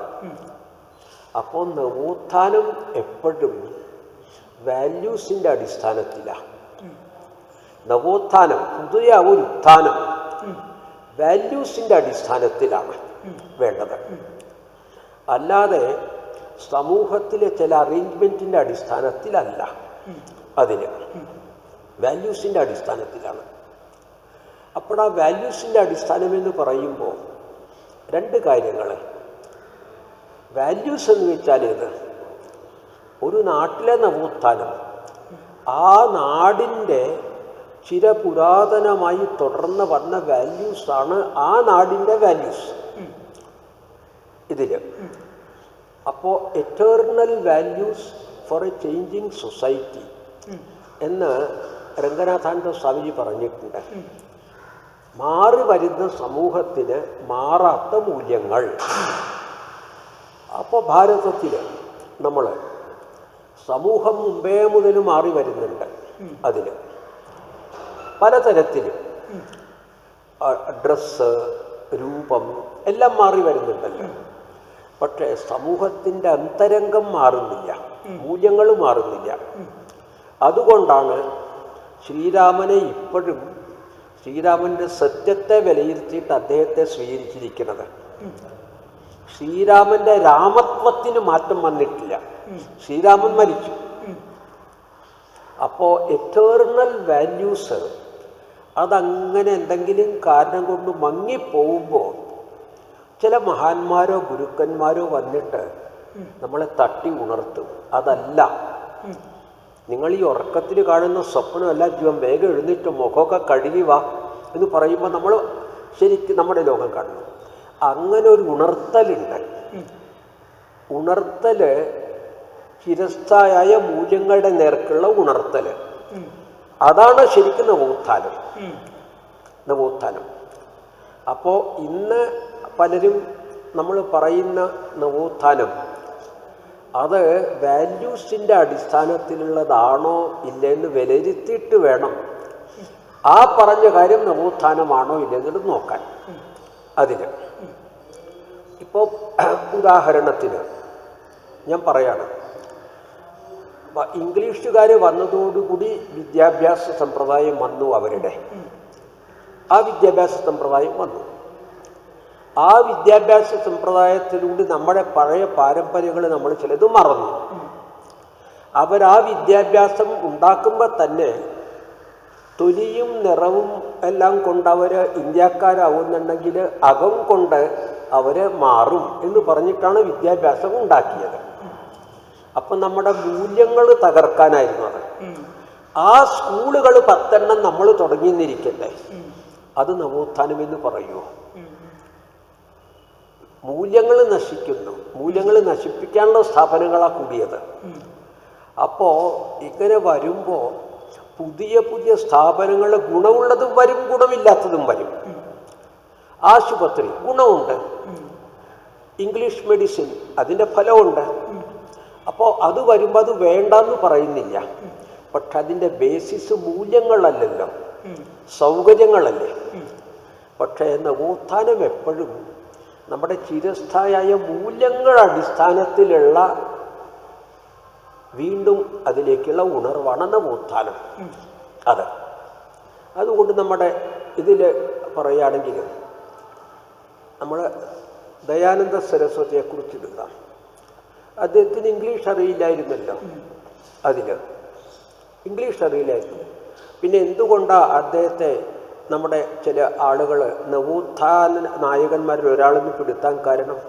അപ്പോൾ നവോത്ഥാനം എപ്പോഴും വാല്യൂസിൻ്റെ അടിസ്ഥാനത്തിലാണ്. നവോത്ഥാനം, പുതിയ ഒരു ഉത്ഥാനം വാല്യൂസിൻ്റെ അടിസ്ഥാനത്തിലാണ് വേണ്ടത്. അല്ലാതെ സമൂഹത്തിലെ ചില അറേഞ്ച്മെൻറ്റിൻ്റെ അടിസ്ഥാനത്തിലല്ല. അതിന് വാല്യൂസിൻ്റെ അടിസ്ഥാനത്തിലാണ്. അപ്പോൾ ആ വാല്യൂസിൻ്റെ അടിസ്ഥാനമെന്ന് പറയുമ്പോൾ 2 കാര്യങ്ങൾ. വാല്യൂസ് എന്ന് വെച്ചാൽ ഇത് ഒരു നാട്ടിലെ നവോത്ഥാനം ആ നാടിൻ്റെ ചിരപുരാതനമായി തുടർന്ന് വന്ന വാല്യൂസാണ് ആ നാടിൻ്റെ വാല്യൂസ്. ഇതിൽ. അപ്പോൾ eternal values for a changing society എന്ന് രംഗനാഥാനന്ദ സ്വാമിജി പറഞ്ഞിട്ടുണ്ട്. മാറി വരുന്ന സമൂഹത്തിന് മാറാത്ത മൂല്യങ്ങൾ. അപ്പോൾ ഭാരതത്തിൽ നമ്മൾ സമൂഹം മുമ്പേ മുതൽ മാറി വരുന്നുണ്ട്. അതിൽ പലതരത്തിൽ ഡ്രസ്സ്, രൂപം എല്ലാം മാറി വരുന്നുണ്ടല്ലോ. പക്ഷേ സമൂഹത്തിൻ്റെ അന്തരംഗം മാറുന്നില്ല, മൂല്യങ്ങൾ മാറുന്നില്ല. അതുകൊണ്ടാണ് ശ്രീരാമനെ ഇപ്പോഴും ശ്രീരാമൻ്റെ സത്യത്തെ വിലയിരുത്തിയിട്ട് അദ്ദേഹത്തെ സ്വീകരിച്ചിരിക്കുന്നത്. ശ്രീരാമൻ്റെ രാമത്വത്തിന് മാറ്റം വന്നിട്ടില്ല. ശ്രീരാമൻ മരിച്ചു. അപ്പോൾ എറ്റേർണൽ വാല്യൂസ് അതങ്ങനെ എന്തെങ്കിലും കാരണം കൊണ്ട് മങ്ങിപ്പോകുമ്പോൾ ചില മഹാന്മാരോ ഗുരുക്കന്മാരോ വന്നിട്ട് നമ്മളെ തട്ടി ഉണർത്തും. അതല്ല, നിങ്ങൾ ഈ ഉറക്കത്തിൽ കാണുന്ന സ്വപ്നമല്ല ജീവൻ, വേഗം എഴുന്നേറ്റ് മുഖമൊക്കെ കഴുകി വാ എന്ന് പറയുമ്പോൾ നമ്മൾ ശരിക്കും നമ്മുടെ ലോകം കാണുന്നു. അങ്ങനെ ഒരു ഉണർത്തലുണ്ട്. ഉണർത്തൽ ചിരസ്ഥായ മൂല്യങ്ങളുടെ നേർക്കുള്ള ഉണർത്തൽ. അതാണ് ശരിക്കും നവോത്ഥാനം. നവോത്ഥാനം. അപ്പോൾ ഇന്ന് പലരും നമ്മൾ പറയുന്ന നവോത്ഥാനം അത് വാല്യൂസിൻ്റെ അടിസ്ഥാനത്തിലുള്ളതാണോ ഇല്ലെന്ന് വിലയിരുത്തിയിട്ട് വേണം ആ പറഞ്ഞ കാര്യം നവോത്ഥാനമാണോ ഇല്ലെന്നുള്ളത് നോക്കാൻ. അതിന് ഇപ്പോൾ ഉദാഹരണത്തിന് ഞാൻ പറയാണ്, ഇംഗ്ലീഷുകാർ വന്നതോടുകൂടി വിദ്യാഭ്യാസ സമ്പ്രദായം വന്നു. അവരുടെ ആ വിദ്യാഭ്യാസ സമ്പ്രദായം വന്നു. ആ വിദ്യാഭ്യാസ സമ്പ്രദായത്തിലൂടെ നമ്മുടെ പഴയ പാരമ്പര്യങ്ങൾ നമ്മൾ ചിലത് മറന്നു. അവരാ വിദ്യാഭ്യാസം ഉണ്ടാക്കുമ്പോൾ തന്നെ തൊലിയും നിറവും എല്ലാം കൊണ്ട് അവർ ഇന്ത്യക്കാരാവുന്നുണ്ടെങ്കിൽ അകം കൊണ്ട് അവർ മാറും എന്ന് പറഞ്ഞിട്ടാണ് വിദ്യാഭ്യാസം ഉണ്ടാക്കിയത്. അപ്പം നമ്മുടെ മൂല്യങ്ങൾ തകർക്കാനായിരുന്നു അത്. ആ സ്കൂളുകൾ 10 നമ്മൾ തുടങ്ങിയെന്നിരിക്കട്ടെ, അത് നവോത്ഥാനം എന്ന് പറയുമോ? മൂല്യങ്ങൾ നശിക്കുന്നു. മൂല്യങ്ങൾ നശിപ്പിക്കാനുള്ള സ്ഥാപനങ്ങളാണ് കൂടിയത്. അപ്പോൾ ഇങ്ങനെ വരുമ്പോൾ പുതിയ പുതിയ സ്ഥാപനങ്ങൾ ഗുണമുള്ളതും വരും, ഗുണമില്ലാത്തതും വരും. ആശുപത്രി ഗുണമുണ്ട്, ഇംഗ്ലീഷ് മെഡിസിൻ അതിൻ്റെ ഫലമുണ്ട്. അപ്പോൾ അത് വരുമ്പോൾ അത് വേണ്ടെന്ന് പറയുന്നില്ല. പക്ഷെ അതിൻ്റെ ബേസിസ് മൂല്യങ്ങളല്ലല്ലോ, സൗകര്യങ്ങളല്ലേ. പക്ഷേ നവോത്ഥാനം എപ്പോഴും നമ്മുടെ ചിരസ്ഥായ മൂല്യങ്ങളുടെ അടിസ്ഥാനത്തിലുള്ള വീണ്ടും അതിലേക്കുള്ള ഉണർവാണ് നവോത്ഥാനം. അതുകൊണ്ട് നമ്മുടെ ഇതിൽ പറയുകയാണെങ്കിൽ നമ്മൾ ദയാനന്ദ സരസ്വതിയെക്കുറിച്ച് എടുക്കാം. അദ്ദേഹത്തിന് ഇംഗ്ലീഷ് അറിയില്ലായിരുന്നല്ലോ. ഇംഗ്ലീഷ് അറിയില്ലായിരുന്നു. പിന്നെ എന്തുകൊണ്ടാണ് അദ്ദേഹത്തെ നമ്മുടെ ചില ആളുകൾ നവോത്ഥാന നായകന്മാരിൽ ഒരാളെന്ന് പെടുത്താൻ കാരണം?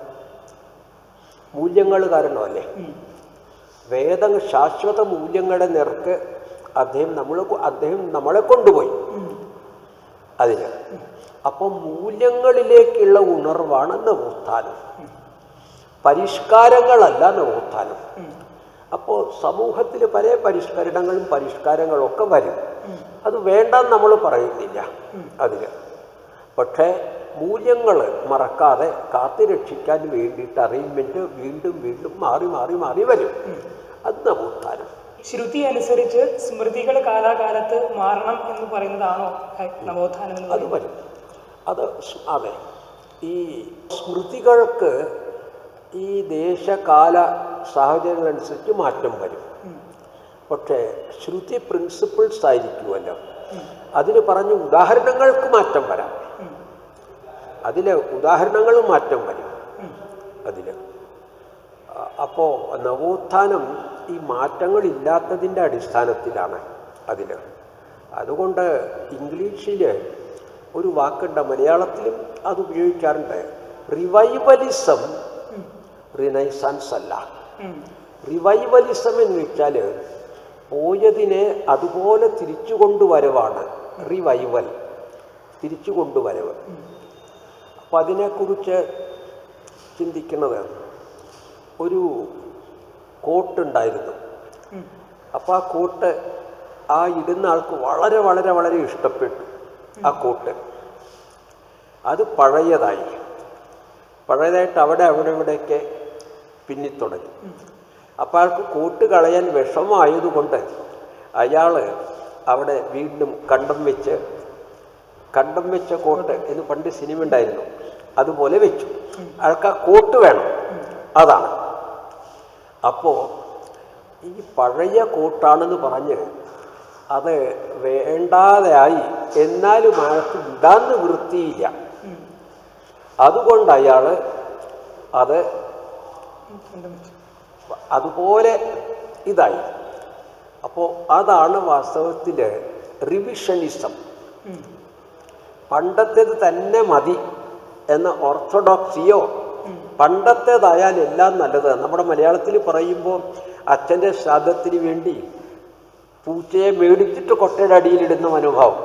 മൂല്യങ്ങൾ കാരണമല്ലേ. വേദ ശാശ്വത മൂല്യങ്ങളുടെ നേർക്ക് അദ്ദേഹം നമ്മളെ കൊണ്ടുപോയി അതിന്. അപ്പം മൂല്യങ്ങളിലേക്കുള്ള ഉണർവാണ് നവോത്ഥാനം, പരിഷ്കാരങ്ങളല്ല നവോത്ഥാനം. അപ്പോൾ സമൂഹത്തിൽ പല പരിഷ്കാരങ്ങളൊക്കെ വരും. അത് വേണ്ടെന്ന് നമ്മൾ പറയുന്നില്ല അതിന്. പക്ഷേ മൂല്യങ്ങൾ മറക്കാതെ കാത്തുരക്ഷിക്കാൻ വേണ്ടിയിട്ട് അറേഞ്ച്മെൻറ്റ് വീണ്ടും വീണ്ടും മാറി മാറി മാറി വരും. അത് നവോത്ഥാനം. ശ്രുതി അനുസരിച്ച് സ്മൃതികൾ കാലാകാലത്ത് മാറണം എന്ന് പറയുന്നതാണോ നവോത്ഥാനം? അത് വരും. അതെ, ഈ സ്മൃതികൾക്ക് ഈ ദേശകാല സാഹചര്യങ്ങളനുസരിച്ച് മാറ്റം വരും. പക്ഷേ ശ്രുതി പ്രിൻസിപ്പിൾസ് ആയിരിക്കുമല്ലോ. അതിന് പറഞ്ഞ ഉദാഹരണങ്ങൾക്ക് മാറ്റം വരാം, അതിലെ ഉദാഹരണങ്ങൾ മാറ്റം വരും അതിൽ. അപ്പോൾ നവോത്ഥാനം ഈ മാറ്റങ്ങളില്ലാത്തതിൻ്റെ അടിസ്ഥാനത്തിലാണ് അതിൽ. അതുകൊണ്ട് ഇംഗ്ലീഷിൽ ഒരു വാക്കുണ്ട്, മലയാളത്തിലും അത് ഉപയോഗിക്കാറുണ്ട്. റിവൈവലിസം റിനൈസാൻസ് അല്ല. റിവൈവലിസം എന്ന് വെച്ചാൽ പോയതിനെ അതുപോലെ തിരിച്ചു കൊണ്ടുവരവാണ് റിവൈവൽ, തിരിച്ചു കൊണ്ടുവരവ്. അപ്പം അതിനെക്കുറിച്ച് ചിന്തിക്കുന്നത്, ഒരു കോട്ടുണ്ടായിരുന്നു. അപ്പോൾ ആ കോട്ട് ആ ഇടുന്ന ആൾക്ക് വളരെ വളരെ വളരെ ഇഷ്ടപ്പെട്ടു. ആ കോട്ട് അത് പഴയതായിട്ട് അവിടെ ഇവിടെയൊക്കെ പിന്നിത്തുടങ്ങി. അപ്പോൾ ആൾക്ക് കോട്ട് കളയാൻ വിഷമമായതുകൊണ്ട് അയാൾ അവിടെ വീണ്ടും കണ്ടം വെച്ച കോട്ട് എന്ന് പണ്ട് സിനിമ ഉണ്ടായിരുന്നു, അതുപോലെ വെച്ചു. അയാൾക്ക് ആ കോട്ട് വേണം, അതാണ്. അപ്പോൾ ഈ പഴയ കോട്ടാണെന്ന് പറഞ്ഞ് അത് വേണ്ടാതെയായി, എന്നാലും അയാൾക്ക് വിടാൻ നിവൃത്തിയില്ല. അതുകൊണ്ട് അയാൾ അത് അതുപോലെ ഇതായി. അപ്പോൾ അതാണ് വാസ്തവത്തിൽ റിവിഷനിസം. പണ്ടത്തേത് തന്നെ മതി എന്ന ഓർത്തഡോക്സിയോ, പണ്ടത്തേതായാൽ എല്ലാം നല്ലത്. നമ്മുടെ മലയാളത്തിൽ പറയുമ്പോൾ അച്ഛൻ്റെ ശ്രാദ്ധത്തിന് വേണ്ടി പൂച്ചയെ മേടിച്ചിട്ട് കൊട്ടയുടെ അടിയിലിടുന്ന മനോഭാവം,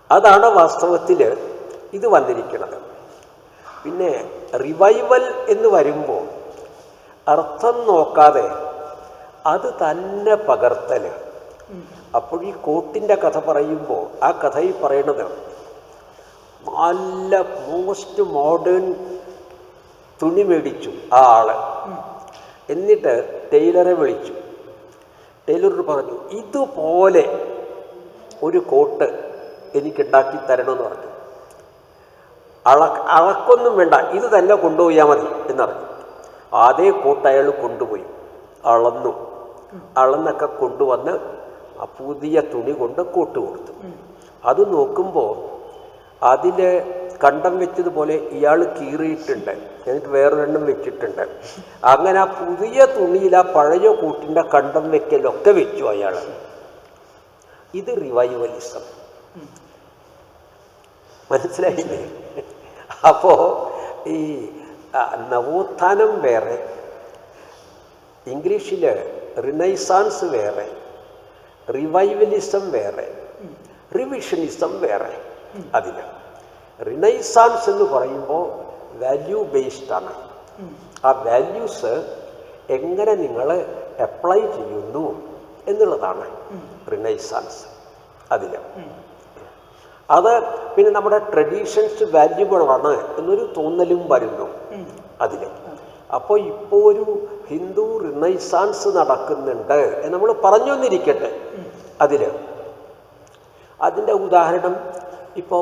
അതാണ് വാസ്തവത്തിൽ ഇത് വന്നിരിക്കുന്നത്. പിന്നെ റിവൈവൽ എന്ന് വരുമ്പോൾ അർത്ഥം നോക്കാതെ അത് തന്നെ പകർത്തൽ. അപ്പോൾ ഈ കോട്ടിൻ്റെ കഥ പറയുമ്പോൾ ആ കഥയിൽ പറയണത്, നല്ല മോസ്റ്റ് മോഡേൺ തുണി മേടിച്ചു ആ ആള്. എന്നിട്ട് ടൈലറെ വിളിച്ചു. ടൈലറോട് പറഞ്ഞു, ഇതുപോലെ ഒരു കോട്ട് എനിക്കുണ്ടാക്കി തരണമെന്ന് പറഞ്ഞു. അളക്കൊന്നും വേണ്ട, ഇത് തന്നെ കൊണ്ടുപോയാൽ മതി എന്നറിഞ്ഞു. അതേ കോട്ട് അയാൾ കൊണ്ടുപോയി അളന്നൊക്കെ കൊണ്ടുവന്ന് ആ പുതിയ തുണി കൊണ്ട് കോട്ട് കൊടുത്തു. അത് നോക്കുമ്പോൾ അതിൽ കണ്ടം വെച്ചതുപോലെ ഇയാൾ കീറിയിട്ടുണ്ട്, എന്നിട്ട് വേറൊരെണ്ണം വെച്ചിട്ടുണ്ട്. അങ്ങനെ ആ പുതിയ തുണിയിൽ ആ പഴയ കൂട്ടിൻ്റെ കണ്ടം വെക്കലൊക്കെ വെച്ചു അയാൾ. ഇത് റിവൈവലിസം. മനസ്സിലായില്ലേ? അപ്പോൾ ഈ നവോത്ഥാനം വേറെ, ഇംഗ്ലീഷിൽ റിനൈസാൻസ് വേറെ, റിവൈവലിസം വേറെ, റിവിഷനിസം വേറെ. അതിന് റിനൈസാൻസ് എന്ന് പറയുമ്പോൾ വാല്യൂ ബേസ്ഡ് ആണ്. ആ വാല്യൂസ് എങ്ങനെ നിങ്ങൾ അപ്ലൈ ചെയ്യുന്നു എന്നുള്ളതാണ് റിനൈസാൻസ്. അത് പിന്നെ നമ്മുടെ ട്രഡീഷൻസ് വാല്യുബിളാണ് എന്നൊരു തോന്നലും വരുന്നു അതിൽ. അപ്പോൾ ഇപ്പോൾ ഒരു ഹിന്ദു റിനൈസാൻസ് നടക്കുന്നുണ്ട് എന്ന് നമ്മൾ പറഞ്ഞു വന്നിരിക്കട്ടെ. അതിൻ്റെ ഉദാഹരണം ഇപ്പോൾ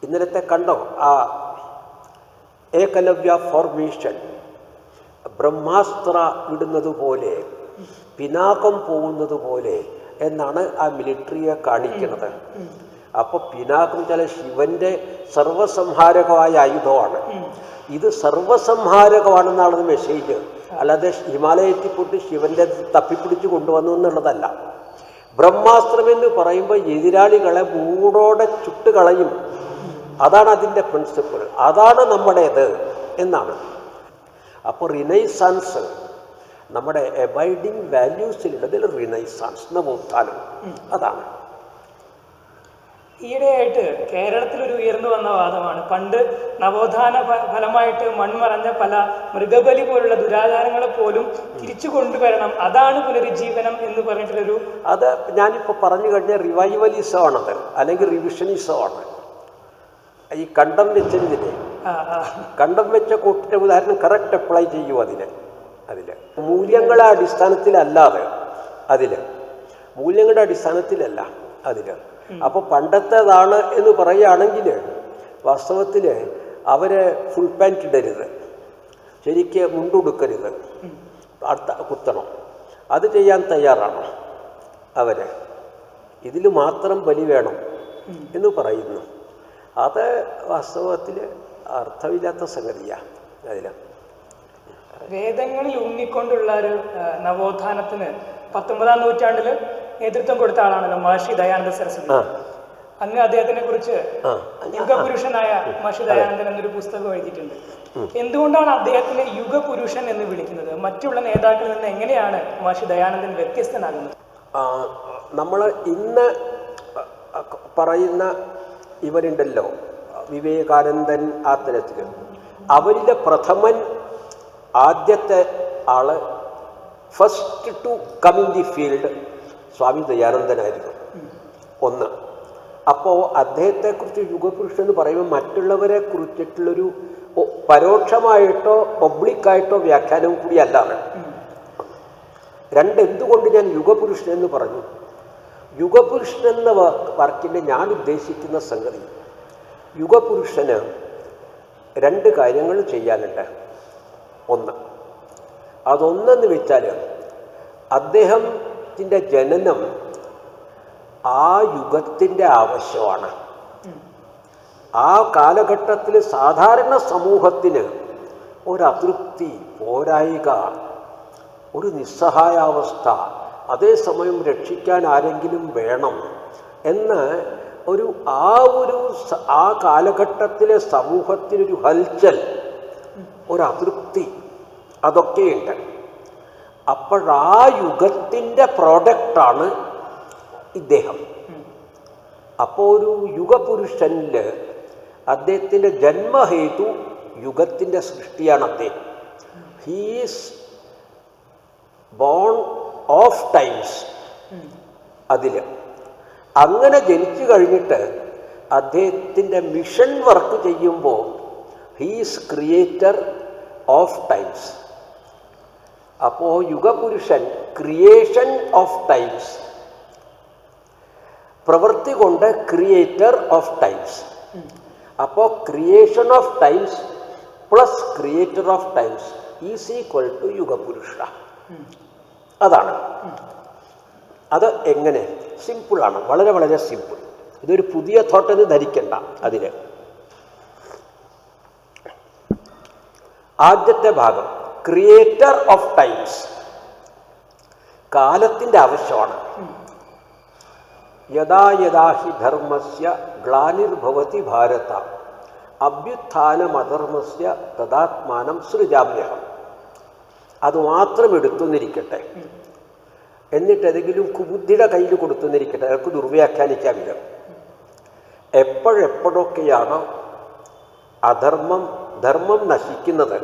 ഇന്നലത്തെ കണ്ടോ ആ ഏകലവ്യ ഫോർമേഷൻ, ബ്രഹ്മാസ്ത്ര വിടുന്നത് പോലെ, പിനാകം പോകുന്നത് പോലെ എന്നാണ് ആ മിലിറ്ററിയെ കാണിക്കുന്നത്. അപ്പോൾ പിനാകം ചില ശിവന്റെ സർവസംഹാരകമായ ആയുധമാണ്. ഇത് സർവസംഹാരകമാണെന്നാണ് മെസ്സേജ്. അല്ലാതെ ഹിമാലയത്തിൽ പോയിട്ട് ശിവന്റെ തപ്പിപ്പിടിച്ച് കൊണ്ടുവന്നു എന്നുള്ളതല്ല. ബ്രഹ്മാസ്ത്രം എന്ന് പറയുമ്പോൾ എതിരാളികളെ മൂടോടെ ചുട്ടുകളയും. അതാണ് അതിൻ്റെ പ്രിൻസിപ്പിൾ. അതാണ് നമ്മുടേത് എന്നാണ്. അപ്പോൾ റിനൈസാൻസ് നമ്മുടെ എബൈഡിങ് വാല്യൂസിലുള്ളതിൽ റിനൈസാൻസ്, നവോത്ഥാനം, അതാണ്. ഈയിടെയായിട്ട് കേരളത്തിലൊരു ഉയർന്നു വന്ന വാദമാണ്, പണ്ട് നവോത്ഥാന ഫലമായിട്ട് മൺമറഞ്ഞ പല മൃഗബലി പോലുള്ള ദുരാചാരങ്ങളെ പോലും തിരിച്ചു കൊണ്ടുവരണം, അതാണ് പുനരുജ്ജീവനം എന്ന് പറഞ്ഞിട്ടുള്ളൊരു. അത് ഞാനിപ്പോൾ പറഞ്ഞു കഴിഞ്ഞാൽ റിവൈവലിസമാണത്, അല്ലെങ്കിൽ റിവിഷനിസമാണ്. ഈ കണ്ടം വെച്ചതിനെ, കണ്ടം വെച്ച കൂട്ടിൻ്റെ ഉദാഹരണം കറക്റ്റ് അപ്ലൈ ചെയ്യൂ. അതിൽ മൂല്യങ്ങളുടെ അടിസ്ഥാനത്തിലല്ലാതെ, മൂല്യങ്ങളുടെ അടിസ്ഥാനത്തിലല്ല അതിൽ. അപ്പോൾ പണ്ടത്തേതാണ് എന്ന് പറയുകയാണെങ്കിൽ വാസ്തവത്തിൽ അവരെ ഫുൾ പാൻറ്റ് ഇടരുത്, ശരിക്ക് മുണ്ടുടുക്കരുത്, കുത്തണം. അത് ചെയ്യാൻ തയ്യാറാണ് അവർ. ഇതിൽ മാത്രം ബലി വേണം എന്ന് പറയുന്നു. അത് വാസ്തവത്തിൽ അർത്ഥമില്ലാത്ത സംഗതിയാണ്. വേദങ്ങളിൽ ഊന്നിക്കൊണ്ടുള്ള ഒരു നവോത്ഥാനത്തിന് 19-ാം നൂറ്റാണ്ടിൽ നേതൃത്വം കൊടുത്ത ആളാണല്ലോ മഹർഷി ദയാനന്ദ സരസ്വതി. അങ്ങ് അദ്ദേഹത്തിനെ കുറിച്ച് യുഗപുരുഷനായ മഹർഷി ദയാനന്ദൻ എന്നൊരു പുസ്തകം എഴുതിയിട്ടുണ്ട്. എന്തുകൊണ്ടാണ് അദ്ദേഹത്തിനെ യുഗപുരുഷൻ എന്ന് വിളിക്കുന്നത്? മറ്റുള്ള നേതാക്കളിൽ നിന്ന് എങ്ങനെയാണ് മഹർഷി ദയാനന്ദൻ വ്യത്യസ്തനാകുന്നത്? നമ്മൾ ഇന്ന് പറയുന്ന ഇവരുണ്ടല്ലോ വിവേകാനന്ദൻ, ആ തരത്തിൽ അവരിലെ പ്രഥമൻ, ആദ്യത്തെ ആള്, first to come in the field Swami ദയാനന്ദനായിരുന്നു. ഒന്ന്. അപ്പോൾ അദ്ദേഹത്തെക്കുറിച്ച് യുഗപുരുഷൻ എന്ന് പറയുമ്പോൾ മറ്റുള്ളവരെ കുറിച്ചിട്ടുള്ളൊരു പരോക്ഷമായിട്ടോ പബ്ലിക്കായിട്ടോ വ്യാഖ്യാനവും കൂടി അല്ലാണ്. രണ്ട്, എന്തുകൊണ്ട് ഞാൻ യുഗപുരുഷൻ എന്ന് പറഞ്ഞു? യുഗപുരുഷൻ എന്ന വർക്കിൻ്റെ ഞാൻ ഉദ്ദേശിക്കുന്ന സംഗതി, യുഗപുരുഷന് രണ്ട് കാര്യങ്ങൾ ചെയ്യാനുണ്ട്. ഒന്ന്, അതൊന്നെന്ന് വെച്ചാൽ അദ്ദേഹത്തിൻ്റെ ജനനം ആ യുഗത്തിൻ്റെ ആവശ്യമാണ്. ആ കാലഘട്ടത്തിൽ സാധാരണ സമൂഹത്തിന് ഒരതൃപ്തി, പോരായിക, ഒരു നിസ്സഹായാവസ്ഥ, അതേസമയം രക്ഷിക്കാൻ ആരെങ്കിലും വേണം എന്ന് ആ കാലഘട്ടത്തിലെ സമൂഹത്തിനൊരു ഹൽച്ചൽ, ഒരതൃപ്തി, അതൊക്കെയുണ്ട്. അപ്പോഴാ യുഗത്തിൻ്റെ പ്രോഡക്റ്റാണ് ഇദ്ദേഹം. അപ്പോൾ ഒരു യുഗപുരുഷനിൽ അദ്ദേഹത്തിൻ്റെ ജന്മഹേതു യുഗത്തിൻ്റെ സൃഷ്ടിയാണ് അദ്ദേഹം. He's born of times. അതിൽ അങ്ങനെ ജനിച്ചു കഴിഞ്ഞിട്ട് അദ്ദേഹത്തിൻ്റെ മിഷൻ വർക്ക് ചെയ്യുമ്പോൾ ഹീസ് ക്രിയേറ്റർ ഓഫ് ടൈംസ്. അപ്പോൾ യുഗപുരുഷൻ ക്രിയേഷൻ ഓഫ് ടൈംസ്, പ്രവൃത്തി കൊണ്ട് ക്രിയേറ്റർ ഓഫ് ടൈംസ്. അപ്പോൾ creation of times plus creator of times is equal to യുഗപുരുഷ. അതാണ്. അത് എങ്ങനെ? സിമ്പിളാണ്, വളരെ വളരെ സിമ്പിൾ. ഇതൊരു പുതിയ തോട്ടെന്ന് ധരിക്കണ്ട. അതിന് ആദ്യത്തെ ഭാഗം ക്രിയേറ്റർ ഓഫ് ടൈംസ്, കാലത്തിൻ്റെ ആവശ്യമാണ്. യഥാ യഥാ ഹി ധർമ്മസ്യ ഗ്ലാനിർഭവതി ഭാരത അഭ്യുത്ഥാനമധർമ്മസ്യ തദാത്മാനം സൃജാമ്യഹം. അത് മാത്രം എടുത്തുന്നിരിക്കട്ടെ, എന്നിട്ട് ഏതെങ്കിലും കുബുദ്ധിയുടെ കയ്യിൽ കൊടുത്തുന്നിരിക്കട്ടെ, അയാൾക്ക് ദുർവ്യാഖ്യാനിക്കാമില്ല. എപ്പോഴെപ്പോഴൊക്കെയാണ് ധർമ്മം നശിക്കുന്നത്,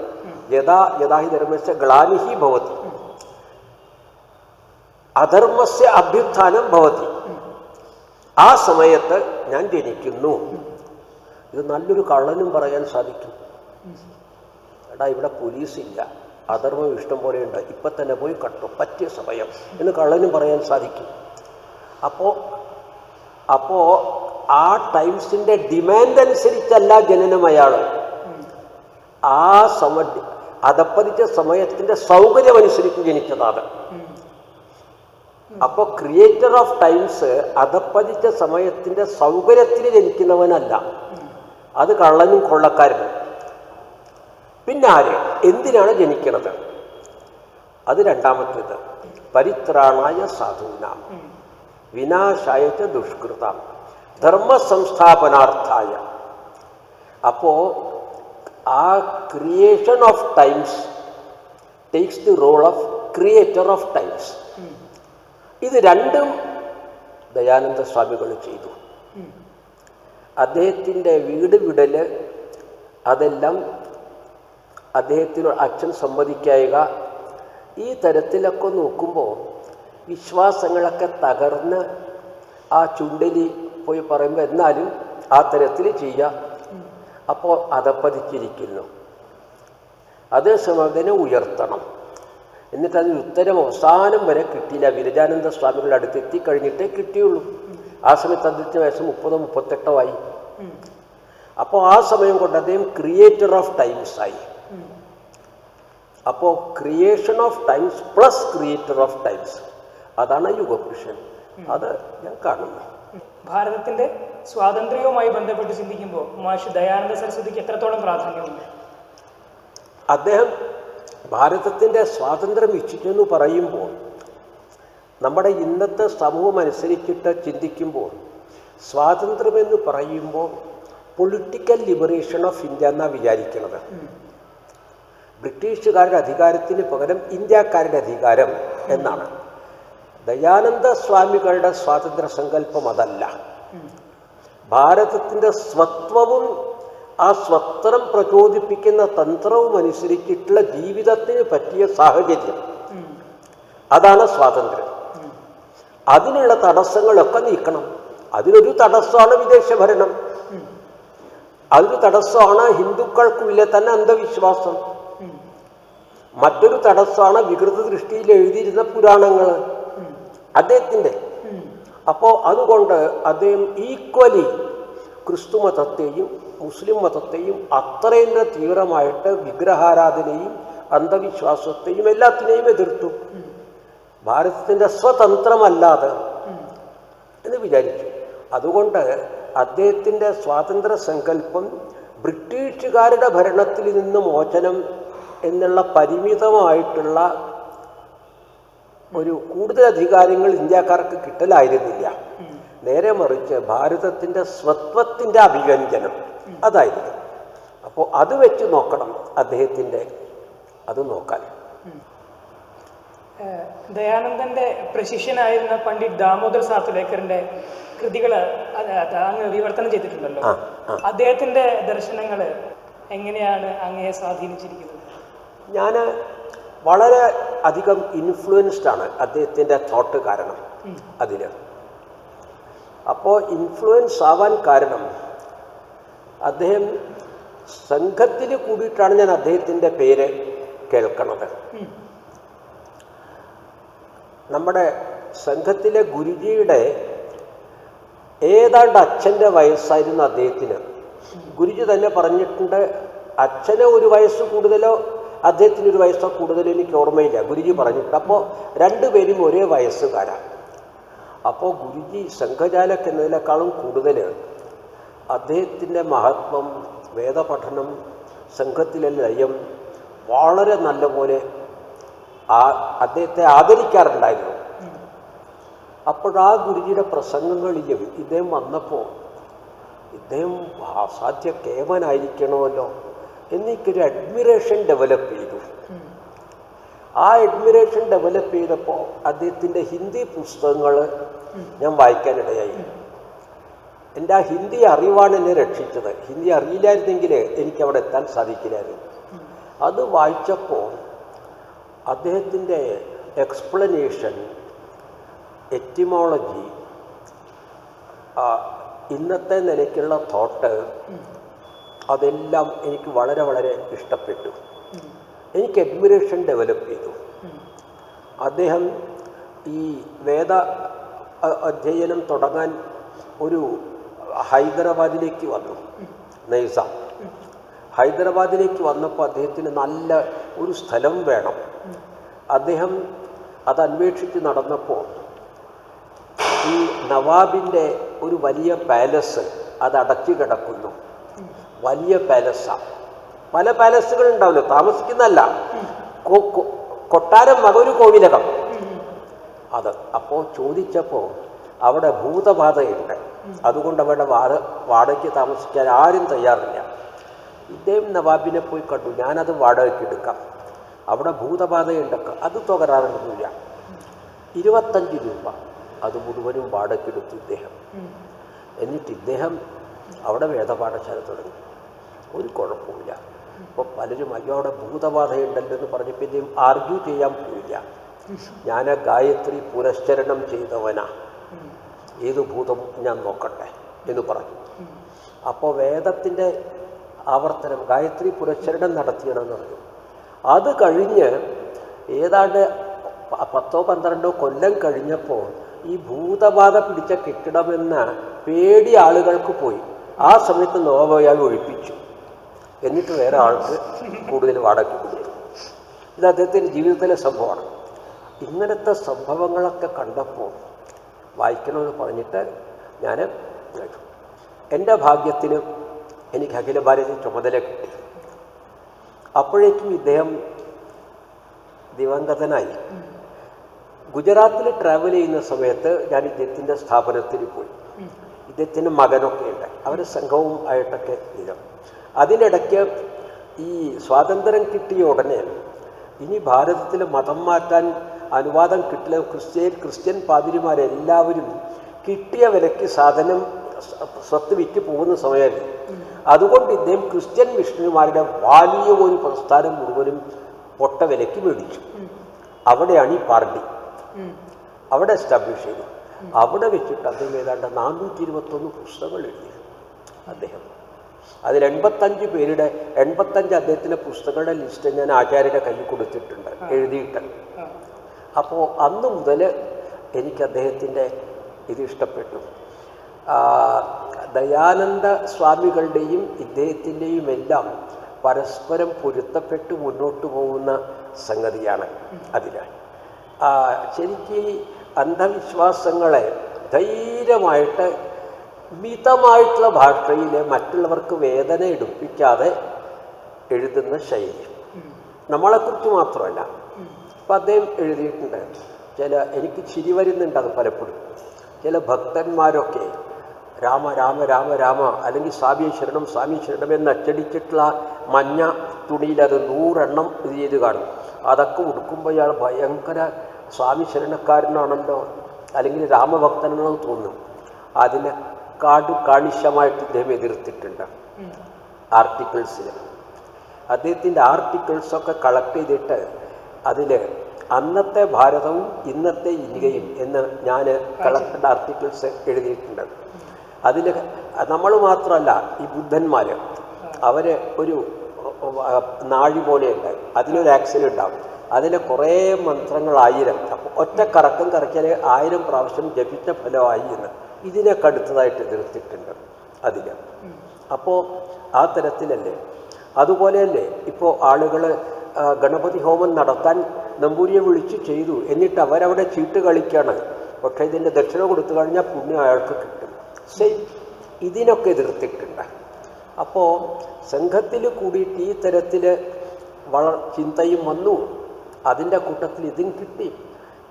യഥാ യഥാ ഹി ധർമ്മസ്യ ഗ്ലാനിഹി ഭവതി അധർമ്മസ്യ അഭ്യുത്ഥാനം ഭവതി, ആ സമയത്ത് ഞാൻ ജനിക്കുന്നു. ഇത് നല്ലൊരു കള്ളനും പറയാൻ സാധിക്കും. എടാ, ഇവിടെ പോലീസില്ല, അധർമ്മം ഇഷ്ടം പോലെയുണ്ട്, ഇപ്പം തന്നെ പോയി കട്ടും, പറ്റിയ സമയം എന്ന് കള്ളനും പറയാൻ സാധിക്കും. അപ്പോൾ ആ ടൈംസിൻ്റെ ഡിമാൻഡ് അനുസരിച്ചല്ല ജനനം അയാൾ, ആ അതപ്പതിച്ച സമയത്തിൻ്റെ സൗകര്യമനുസരിച്ച് ജനിച്ചതാണ്. അപ്പോൾ ക്രിയേറ്റർ ഓഫ് ടൈംസ് അതപ്പതിച്ച സമയത്തിൻ്റെ സൗകര്യത്തിന് ജനിക്കുന്നവനല്ല, അത് കള്ളനും കൊള്ളക്കാരനും. പിന്നെ ആര്, എന്തിനാണ് ജനിക്കണത്? അത് രണ്ടാമത്തേത്. പരിത്രാണായ സാധൂനാം വിനാശായ ച ദുഷ്കൃതാം ധർമ്മസംസ്ഥാപനാർത്ഥായ. അപ്പോൾ ആ creation of times takes the role of creator of times. ഇത് രണ്ടും ദയാനന്ദ സ്വാമികൾ ചെയ്തു. അദ്ദേഹത്തിൻ്റെ വീട് വിടൽ, അതെല്ലാം അദ്ദേഹത്തിന് അച്ഛൻ സമ്മതിക്കായിക, ഈ തരത്തിലൊക്കെ നോക്കുമ്പോൾ വിശ്വാസങ്ങളൊക്കെ തകർന്ന് ആ ചുണ്ടലി പോയി പറയുമ്പോൾ എന്നാലും ആ തരത്തിൽ ചെയ്യുക. അപ്പോൾ അതപ്പതിച്ചിരിക്കുന്നു. അതേസമയം അതിനെ ഉയർത്തണം. എന്നിട്ട് അതിന് ഉത്തരം അവസാനം വരെ കിട്ടിയില്ല. വിരജാനന്ദ സ്വാമികളുടെ അടുത്ത് എത്തിക്കഴിഞ്ഞിട്ടേ കിട്ടിയുള്ളൂ. ആ സമയത്ത് അദ്ദേഹത്തിന് വയസ്സ് 30-38 ആയി. അപ്പോൾ ആ സമയം കൊണ്ട് അദ്ദേഹം ക്രിയേറ്റർ ഓഫ് ടൈംസ് ആയി. അപ്പോൾ creation of times plus creator of times, അതാണ് യുഗപുരുഷൻ. അത് ഞാൻ കാണുന്നു. ഭാരതത്തിന്റെ സ്വാതന്ത്ര്യവുമായി ബന്ധപ്പെട്ട് ചിന്തിക്കുമ്പോൾ മഹർഷി ദയാനന്ദ സരസ്വതിക്ക് എത്രത്തോളം പ്രാധാന്യമുണ്ട്? അദ്ദേഹം ഭാരതത്തിൻ്റെ സ്വാതന്ത്ര്യം ഇച്ഛിച്ചെന്ന് പറയുമ്പോൾ നമ്മുടെ ഇന്നത്തെ സമൂഹം അനുസരിച്ചിട്ട് ചിന്തിക്കുമ്പോൾ സ്വാതന്ത്ര്യമെന്ന് പറയുമ്പോൾ പൊളിറ്റിക്കൽ ലിബറേഷൻ ഓഫ് ഇന്ത്യ എന്നാണ് വിചാരിക്കുന്നത്. ബ്രിട്ടീഷുകാരുടെ അധികാരത്തിന് പകരം ഇന്ത്യക്കാരുടെ അധികാരം എന്നാണ്. ദയാനന്ദ സ്വാമികളുടെ സ്വാതന്ത്ര്യ സങ്കല്പം അതല്ല. ഭാരതത്തിൻ്റെ സ്വത്വവും ആ സ്വത്രം പ്രചോദിപ്പിക്കുന്ന തന്ത്രവും അനുസരിച്ചിട്ടുള്ള ജീവിതത്തിന് പറ്റിയ സാഹചര്യം, അതാണ് സ്വാതന്ത്ര്യം. അതിനുള്ള തടസ്സങ്ങളൊക്കെ നീക്കണം. അതിനൊരു തടസ്സമാണ് വിദേശ ഭരണം, അതൊരു തടസ്സമാണ് ഹിന്ദുക്കൾക്കുള്ളിലെ തന്നെ അന്ധവിശ്വാസം, മറ്റൊരു തടസ്സമാണ് വികൃത ദൃഷ്ടിയിൽ എഴുതിയിരുന്ന പുരാണങ്ങൾ അദ്ദേഹത്തിൻ്റെ. അപ്പോൾ അതുകൊണ്ട് അദ്ദേഹം ഈക്വലി ക്രിസ്തു മതത്തെയും മുസ്ലിം മതത്തെയും അത്രയേറെ തീവ്രമായിട്ട് വിഗ്രഹാരാധനയും അന്ധവിശ്വാസത്തെയും എല്ലാത്തിനെയും എതിർത്തു. ഭാരതത്തിൻ്റെ സ്വതന്ത്രമല്ലാതെ എന്ന് വിചാരിച്ചു. അതുകൊണ്ട് അദ്ദേഹത്തിൻ്റെ സ്വാതന്ത്ര്യ സങ്കല്പം ബ്രിട്ടീഷുകാരുടെ ഭരണത്തിൽ നിന്ന് മോചനം എന്നുള്ള പരിമിതമായിട്ടുള്ള ഒരു കൂടുതൽ അധികാരങ്ങൾ ഇന്ത്യക്കാർക്ക് കിട്ടലായിരുന്നില്ല. നേരെ മറിച്ച് ഭാരതത്തിൻ്റെ സ്വത്വത്തിൻ്റെ അഭിവ്യഞ്ജനം അതായിരുന്നു. അപ്പോൾ അത് വെച്ച് നോക്കണം അദ്ദേഹത്തിൻ്റെ, അത് നോക്കാൻ. ദയാനന്ദന്റെ പ്രശിഷ്യനായിരുന്ന പണ്ഡിറ്റ് ദാമോദർ സാത്തുലേക്കറിന്റെ കൃതികൾ അങ്ങ് വിവർത്തനം ചെയ്തിട്ടുണ്ടല്ലോ. അദ്ദേഹത്തിന്റെ ദർശനങ്ങൾ എങ്ങനെയാണ് അങ്ങയെ സ്വാധീനിച്ചിരിക്കുന്നത്? ഞാൻ വളരെ അധികം ഇൻഫ്ലുവൻസ്ഡ് ആണ് അദ്ദേഹത്തിൻ്റെ തോട്ട് കാരണം അതിന്. അപ്പോൾ ഇൻഫ്ലുവൻസ് ആവാൻ കാരണം അദ്ദേഹം സംഘത്തിൽ കൂടിയിട്ടാണ് ഞാൻ അദ്ദേഹത്തിൻ്റെ പേര് കേൾക്കണത്. നമ്മുടെ സംഘത്തിലെ ഗുരുജിയുടെ ഏതാണ്ട് അച്ഛൻ്റെ വയസ്സായിരുന്നു അദ്ദേഹത്തിന്. ഗുരുജി തന്നെ പറഞ്ഞിട്ടുണ്ട്, അച്ഛന് ഒരു വയസ്സ് കൂടുതലോ അദ്ദേഹത്തിന് ഒരു വയസ്സോ കൂടുതലോ എനിക്ക് ഓർമ്മയില്ല, ഗുരുജി പറഞ്ഞിട്ടുണ്ട്. അപ്പോൾ രണ്ടുപേരും ഒരേ വയസ്സുകാരാണ്. അപ്പോൾ ഗുരുജി സംഘചാലക് എന്നതിനേക്കാളും കൂടുതൽ അദ്ദേഹത്തിൻ്റെ മഹത്വം, വേദപഠനം, സംഘത്തിലെ ലയം വളരെ നല്ലപോലെ അദ്ദേഹത്തെ ആദരിക്കാറുണ്ടായിരുന്നു. അപ്പോഴാ ഗുരുജിയുടെ പ്രസംഗങ്ങളിലും ഇദ്ദേഹം വന്നപ്പോൾ ഇദ്ദേഹം അസാധ്യ കേമനായിരിക്കണമല്ലോ എനിക്കൊരു അഡ്മിറേഷൻ ഡെവലപ്പ് ചെയ്തു. ആ അഡ്മിറേഷൻ ഡെവലപ്പ് ചെയ്തപ്പോൾ അദ്ദേഹത്തിൻ്റെ ഹിന്ദി പുസ്തകങ്ങൾ ഞാൻ വായിക്കാനിടയായി. എൻ്റെ ആ ഹിന്ദി അറിവാണ് എന്നെ രക്ഷിച്ചത്. ഹിന്ദി അറിയില്ലായിരുന്നെങ്കിൽ എനിക്കവിടെ എത്താൻ സാധിക്കില്ലായിരുന്നു. അത് വായിച്ചപ്പോൾ അദ്ദേഹത്തിൻ്റെ എക്സ്പ്ലനേഷൻ, എറ്റിമോളജി, ഇന്നത്തെ നിലയ്ക്കുള്ള തോട്ട്, അതെല്ലാം എനിക്ക് വളരെ വളരെ ഇഷ്ടപ്പെട്ടു. എനിക്ക് അഡ്മിറേഷൻ ഡെവലപ്പ് ചെയ്തു. അദ്ദേഹം ഈ വേദ അധ്യയനം തുടങ്ങാൻ ഒരു ഹൈദരാബാദിലേക്ക് വന്നു. നൈസാം ഹൈദരാബാദിലേക്ക് വന്നപ്പോൾ അദ്ദേഹത്തിന് നല്ല ഒരു സ്ഥലം വേണം. അദ്ദേഹം അത് അന്വേഷിച്ച് നടന്നപ്പോൾ ഈ നവാബിൻ്റെ ഒരു വലിയ പാലസ് അത് അടച്ചു കിടക്കുന്നു. വലിയ പാലസാണ്. പല പാലസുകൾ ഉണ്ടാവില്ല, താമസിക്കുന്നതല്ല, കൊട്ടാരം വക ഒരു കോവിലകം അത്. അപ്പോൾ ചോദിച്ചപ്പോൾ അവിടെ ഭൂതബാധയുണ്ട്, അതുകൊണ്ട് അവിടെ വാടകയ്ക്ക് താമസിക്കാൻ ആരും തയ്യാറില്ല. ഇദ്ദേഹം നവാബിനെ പോയി കണ്ടു, ഞാനത് വാടകയ്ക്ക് എടുക്കാം, അവിടെ ഭൂതബാധയുണ്ടൊക്കെ, അത് തുകരാറൊന്നുമില്ല. 25 രൂപ അത് മുഴുവനും വാടകയ്ക്കെടുത്തു ഇദ്ദേഹം. എന്നിട്ട് ഇദ്ദേഹം അവിടെ വേദപാഠശാല തുടങ്ങി. ഒരു കുഴപ്പമില്ല. അപ്പോൾ പലരും അയ്യോ അവിടെ ഭൂതബാധയുണ്ടല്ലോ എന്ന് പറഞ്ഞപ്പോൾ ഇദ്ദേഹം ആർഗ്യൂ ചെയ്യാൻ പോയില്ല. ഞാൻ ഗായത്രി പുരസ്ചരണം ചെയ്തവനാ, ഏത് ഭൂതം ഞാൻ നോക്കട്ടെ എന്ന് പറഞ്ഞു. അപ്പോൾ വേദത്തിൻ്റെ ആവർത്തനം ഗായത്രി പുരസ്ചരണം നടത്തിയണമെന്ന് പറഞ്ഞു. അത് കഴിഞ്ഞ് ഏതാണ്ട് 10-12 കൊല്ലം കഴിഞ്ഞപ്പോൾ ഈ ഭൂതബാധ പിടിച്ച കെട്ടിടമെന്ന പേടി ആളുകൾക്ക് പോയി. ആ സമയത്ത് നോവയാൾ ഒഴിപ്പിച്ചു. എന്നിട്ട് വേറെ ആൾക്ക് കൂടുതൽ വാടക കൊടുത്തു. ഇത് അദ്ദേഹത്തിൻ്റെ ജീവിതത്തിലെ സംഭവമാണ്. ഇങ്ങനത്തെ സംഭവങ്ങളൊക്കെ കണ്ടപ്പോൾ വായിക്കണമെന്ന് പറഞ്ഞിട്ട് ഞാൻ കേട്ടു. എൻ്റെ ഭാഗ്യത്തിന് എനിക്ക് അഖില ഭാരതീയ ചുമതല കിട്ടി. അപ്പോഴേക്കും ഇദ്ദേഹം ദിവംഗതനായി. ഗുജറാത്തിൽ ട്രാവൽ ചെയ്യുന്ന സമയത്ത് ഞാൻ ഇദ്ദേഹത്തിൻ്റെ സ്ഥാപനത്തിൽ പോയി. ഇദ്ദേഹത്തിൻ്റെ മകനൊക്കെ ഉണ്ട്, അവർ സംഘവും ആയിട്ടൊക്കെ ഇതും. അതിനിടയ്ക്ക് ഈ സ്വാതന്ത്ര്യം കിട്ടിയ ഉടനെ ഇനി ഭാരതത്തിൽ മതം മാറ്റാൻ അനുവാദം കിട്ടില്ല, ക്രിസ്ത്യൻ പാതിരിമാരെല്ലാവരും കിട്ടിയ വിലയ്ക്ക് സാധനം സ്വത്ത് വിറ്റ് പോകുന്ന സമയമല്ലേ. അതുകൊണ്ട് ഇദ്ദേഹം ക്രിസ്ത്യൻ മിഷണറിമാരുടെ വലിയ ഒരു പ്രസ്ഥാനം മുഴുവനും പൊട്ട വിലയ്ക്ക് മേടിച്ചു. അവിടെയാണ് ഈ പാർട്ടി അവിടെ എസ്റ്റാബ്ലിഷ് ചെയ്തു. അവിടെ വെച്ചിട്ട് അദ്ദേഹം ഏതാണ്ട് 421 പുസ്തകങ്ങൾ എഴുതി അദ്ദേഹം. അതിൽ 85 അദ്ദേഹത്തിൻ്റെ പുസ്തകങ്ങളുടെ ലിസ്റ്റ് ഞാൻ ആചാര്യയുടെ കയ്യിൽ കൊടുത്തിട്ടുണ്ട് എഴുതിയിട്ട്. അപ്പോൾ അന്ന് മുതൽ എനിക്ക് അദ്ദേഹത്തിൻ്റെ ഇത് ഇഷ്ടപ്പെട്ടു. ദയാനന്ദ സ്വാമികളുടെയും ഇദ്ദേഹത്തിൻ്റെയും എല്ലാം പരസ്പരം പൊരുത്തപ്പെട്ട് മുന്നോട്ട് പോകുന്ന സംഗതിയാണ് അതിൽ. ശരിക്കും അന്ധവിശ്വാസങ്ങളെ ധൈര്യമായിട്ട് മിതമായിട്ടുള്ള ഭാഷയിൽ മറ്റുള്ളവർക്ക് വേദന എടുപ്പിക്കാതെ എഴുതുന്ന ശൈലി നമ്മളെക്കുറിച്ച് മാത്രമല്ല. അപ്പം അദ്ദേഹം എഴുതിയിട്ടുണ്ട്. എനിക്ക് ചിരി വരുന്നുണ്ട് അത് പലപ്പോഴും. ചില ഭക്തന്മാരൊക്കെ രാമ രാമ രാമ രാമ അല്ലെങ്കിൽ സ്വാമിയെ ശരണം സ്വാമിയെ ശരണം എന്ന് അച്ചടിച്ചിട്ടുള്ള മഞ്ഞ തുണിയിൽ അത് 100 എണ്ണം ഇത് ചെയ്ത് കാണും. അതൊക്കെ ഉടുക്കുമ്പോൾ ഇയാൾ ഭയങ്കര സ്വാമി ശരണക്കാരനാണല്ലോ അല്ലെങ്കിൽ രാമഭക്തനാണോ തോന്നും. അതിനെ കാണിശമായിട്ട് ഇദ്ദേഹം എതിർത്തിട്ടുണ്ട് ആർട്ടിക്കിൾസിൽ. അദ്ദേഹത്തിൻ്റെ ആർട്ടിക്കിൾസൊക്കെ കളക്ട് ചെയ്തിട്ട് അതിൽ അന്നത്തെ ഭാരതവും ഇന്നത്തെ ഇന്ത്യയും എന്ന് ഞാൻ കളക്റ്റഡ് ആർട്ടിക്കിൾസ് എഴുതിയിട്ടുണ്ട്. അതിൽ നമ്മൾ മാത്രമല്ല, ഈ ബുദ്ധന്മാർ അവർ ഒരു നാഴി പോലെയുണ്ട്, അതിലൊരു ആക്സിൽ ഉണ്ടാവും. അതിലെ കുറേ മന്ത്രങ്ങൾ 1000, അപ്പോൾ ഒറ്റ കറക്കം കറക്കിയാൽ 1000 പ്രാവശ്യം ജപിച്ച ഫലമായി എന്ന് ഇതിനൊക്കെ അടുത്തതായിട്ട് എതിർത്തിട്ടുണ്ട് അതിൽ. അപ്പോൾ ആ തരത്തിലല്ലേ. അതുപോലെയല്ലേ ഇപ്പോൾ ആളുകൾ ഗണപതി ഹോമം നടത്താൻ നമ്പൂരിയെ വിളിച്ച് ചെയ്തു, എന്നിട്ട് അവരവിടെ ചീട്ട് കളിക്കുകയാണ്. പക്ഷേ ഇതിൻ്റെ ദക്ഷിണ കൊടുത്തു കഴിഞ്ഞാൽ പുണ്യം അയാൾക്ക് കിട്ടും. സെയിം ഇതിനൊക്കെ എതിർത്തിട്ടുണ്ട്. അപ്പോൾ സംഘത്തിൽ കൂടിയിട്ട് ഈ തരത്തിൽ ചിന്തയും വന്നു. അതിൻ്റെ കൂട്ടത്തിൽ ഇതും കിട്ടി.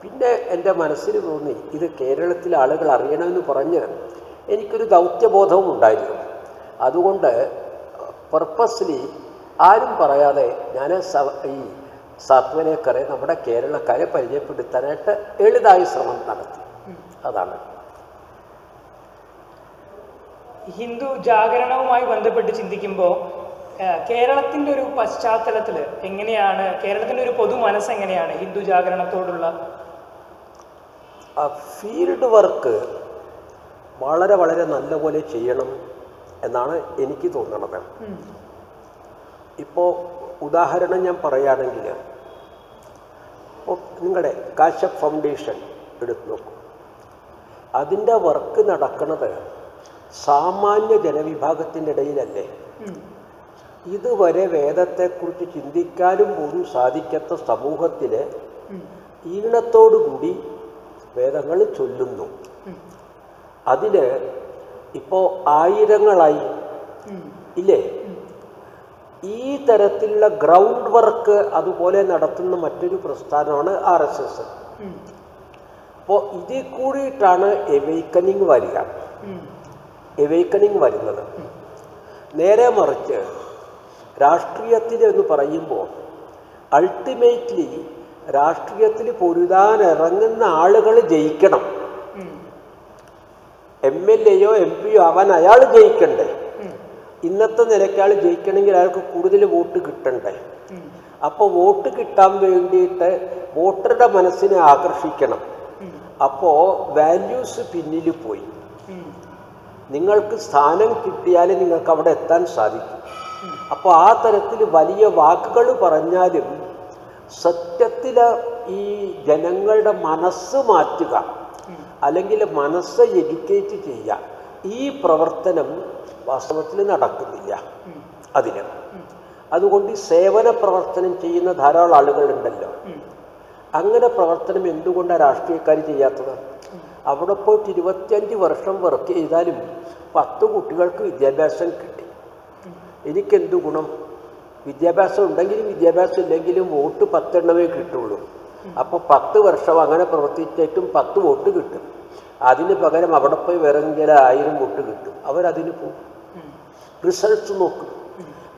പിന്നെ എൻ്റെ മനസ്സിൽ തോന്നി ഇത് കേരളത്തിലെ ആളുകൾ അറിയണമെന്ന് പറഞ്ഞ് എനിക്കൊരു ദൗത്യബോധവും ഉണ്ടായിരുന്നു. അതുകൊണ്ട് പർപ്പസ്ലി ആരും പറയാതെ ഞാൻ ഈ സാത്വനേക്കറെ നമ്മുടെ കേരളക്കാരെ പരിചയപ്പെടുത്താനായിട്ട് എളുതായ ശ്രമം നടത്തി. അതാണ് ഹിന്ദു ജാഗരണവുമായി ബന്ധപ്പെട്ട് ചിന്തിക്കുമ്പോൾ കേരളത്തിൻ്റെ ഒരു പശ്ചാത്തലത്തിൽ എങ്ങനെയാണ്, കേരളത്തിൻ്റെ ഒരു പൊതു മനസ്സ് എങ്ങനെയാണ് ഹിന്ദു ജാഗരണത്തോടുള്ള? ഫീൽഡ് വർക്ക് വളരെ വളരെ നല്ലപോലെ ചെയ്യണം എന്നാണ് എനിക്ക് തോന്നുന്നത്. ഇപ്പോൾ ഉദാഹരണം ഞാൻ പറയുകയാണെങ്കിൽ, നിങ്ങളുടെ കാശപ്പ് ഫൗണ്ടേഷൻ എടുത്തു നോക്കൂ. അതിൻ്റെ വർക്ക് നടക്കുന്നത് സാമാന്യ ജനവിഭാഗത്തിൻ്റെ ഇടയിലല്ലേ. ഇതുവരെ വേദത്തെക്കുറിച്ച് ചിന്തിക്കാനും പോലും സാധിക്കാത്ത സമൂഹത്തിൽ ഈണത്തോടുകൂടി വേദങ്ങൾ ചൊല്ലുന്നു. അതിൽ ഇപ്പോൾ 1000ങ്ങളായി ഇല്ലേ. ഈ തരത്തിലുള്ള ഗ്രൗണ്ട് വർക്ക് അതുപോലെ നടത്തുന്ന മറ്റൊരു പ്രസ്ഥാനമാണ് RSS. അപ്പോൾ ഇതിൽ കൂടിയിട്ടാണ് എവൈക്കനിങ് വരുന്നത്. നേരെ മറിച്ച് രാഷ്ട്രീയത്തിൽ എന്ന് പറയുമ്പോൾ അൾട്ടിമേറ്റ്ലി രാഷ്ട്രീയത്തിൽ പൊരുതാൻ ഇറങ്ങുന്ന ആളുകൾ ജയിക്കണം. MLAയോ MP യോ ആവാൻ അയാൾ ജയിക്കണ്ടേ. ഇന്നത്തെ നിലയ്ക്ക് ആൾ ജയിക്കണമെങ്കിൽ അയാൾക്ക് കൂടുതൽ വോട്ട് കിട്ടണ്ടേ. അപ്പോൾ വോട്ട് കിട്ടാൻ വേണ്ടിയിട്ട് വോട്ടറുടെ മനസ്സിനെ ആകർഷിക്കണം. അപ്പോൾ വാല്യൂസ് പിന്നിൽ പോയി. നിങ്ങൾക്ക് സ്ഥാനം കിട്ടിയാൽ നിങ്ങൾക്ക് അവിടെ എത്താൻ സാധിക്കും. അപ്പോൾ ആ തരത്തിൽ വലിയ വാക്കുകൾ പറഞ്ഞാലും സത്യത്തിൽ ഈ ജനങ്ങളുടെ മനസ്സ് മാറ്റുക അല്ലെങ്കിൽ മനസ്സ് എഡ്യൂക്കേറ്റ് ചെയ്യുക, ഈ പ്രവർത്തനം വാസ്തവത്തിൽ നടക്കുന്നില്ല അതിന്. അതുകൊണ്ട് ഈ സേവന പ്രവർത്തനം ചെയ്യുന്ന ധാരാളം ആളുകളുണ്ടല്ലോ. അങ്ങനെ പ്രവർത്തനം എന്തുകൊണ്ടാണ് രാഷ്ട്രീയക്കാർ ചെയ്യാത്തത്? അവിടെ പോയിട്ട് 25 വർഷം വർക്ക് ചെയ്താലും 10 കുട്ടികൾക്ക് വിദ്യാഭ്യാസം കിട്ടി. എനിക്കെന്ത് ഗുണം? വിദ്യാഭ്യാസം ഉണ്ടെങ്കിലും വിദ്യാഭ്യാസം ഇല്ലെങ്കിലും വോട്ട് 10 എണ്ണമേ കിട്ടുള്ളൂ. അപ്പോൾ 10 വർഷം അങ്ങനെ പ്രവർത്തിച്ചിട്ടും 10 വോട്ട് കിട്ടും. അതിന് പകരം അവിടെ പോയി വേറെങ്കിലും 1000 വോട്ട് കിട്ടും. അവരതിന് പോകും, റിസൾട്ട് നോക്കും.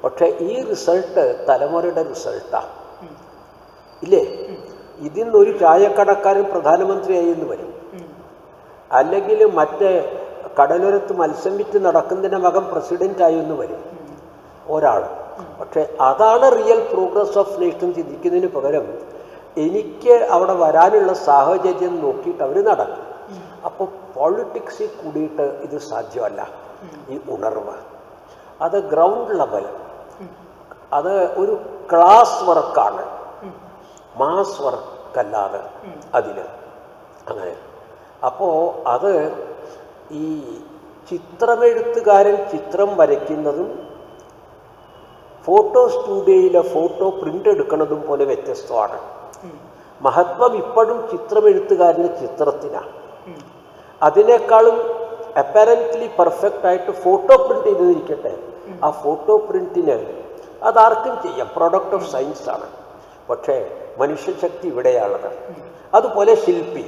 പക്ഷേ ഈ റിസൾട്ട് തലമുറയുടെ റിസൾട്ടാണ് ഇല്ലേ. ഇതിൽ നിന്നൊരു ചായക്കടക്കാരൻ പ്രധാനമന്ത്രിയായി എന്ന് വരും, അല്ലെങ്കിൽ മറ്റേ കടലോരത്ത് മത്സ്യം വിറ്റ് നടക്കുന്നതിൻ്റെ മകൻ പ്രസിഡൻ്റായി എന്ന് വരും ഒരാൾ. പക്ഷേ അതാണ് റിയൽ പ്രോഗ്രസ് ഓഫ് നേഷൻ ചിന്തിക്കുന്നതിന് പകരം എനിക്ക് അവിടെ വരാനുള്ള സാഹചര്യം നോക്കിയിട്ട് അവർ നടക്കും. അപ്പോൾ പോളിറ്റിക്സിൽ കൂടിയിട്ട് ഇത് സാധ്യമല്ല. ഈ ഉണർവ് അത് ഗ്രൗണ്ട് ലെവൽ, അത് ഒരു ക്ലാസ് വർക്കാണ്, മാസ് വർക്കല്ലാതെ അതിൽ അങ്ങനെ. അപ്പോൾ അത് ഈ ചിത്രമെഴുത്തുകാരൻ ചിത്രം വരയ്ക്കുന്നതും ഫോട്ടോ സ്റ്റുഡിയോയിലെ ഫോട്ടോ പ്രിൻ്റ് എടുക്കുന്നതും പോലെ വ്യത്യസ്തമാണ്. മഹത്വം ഇപ്പോഴും ചിത്രമെഴുത്തുകാരൻ്റെ ചിത്രത്തിനാണ്. അതിനേക്കാളും അപ്പാരൻ്റ്ലി പെർഫെക്റ്റായിട്ട് ഫോട്ടോ പ്രിൻ്റ് ചെയ്തിരിക്കട്ടെ, ആ ഫോട്ടോ പ്രിൻറ്റിന് അതാർക്കും ചെയ്യാം, പ്രോഡക്റ്റ് ഓഫ് സയൻസാണ്. പക്ഷേ മനുഷ്യശക്തി ഇവിടെയാണത്. അതുപോലെ ശില്പി,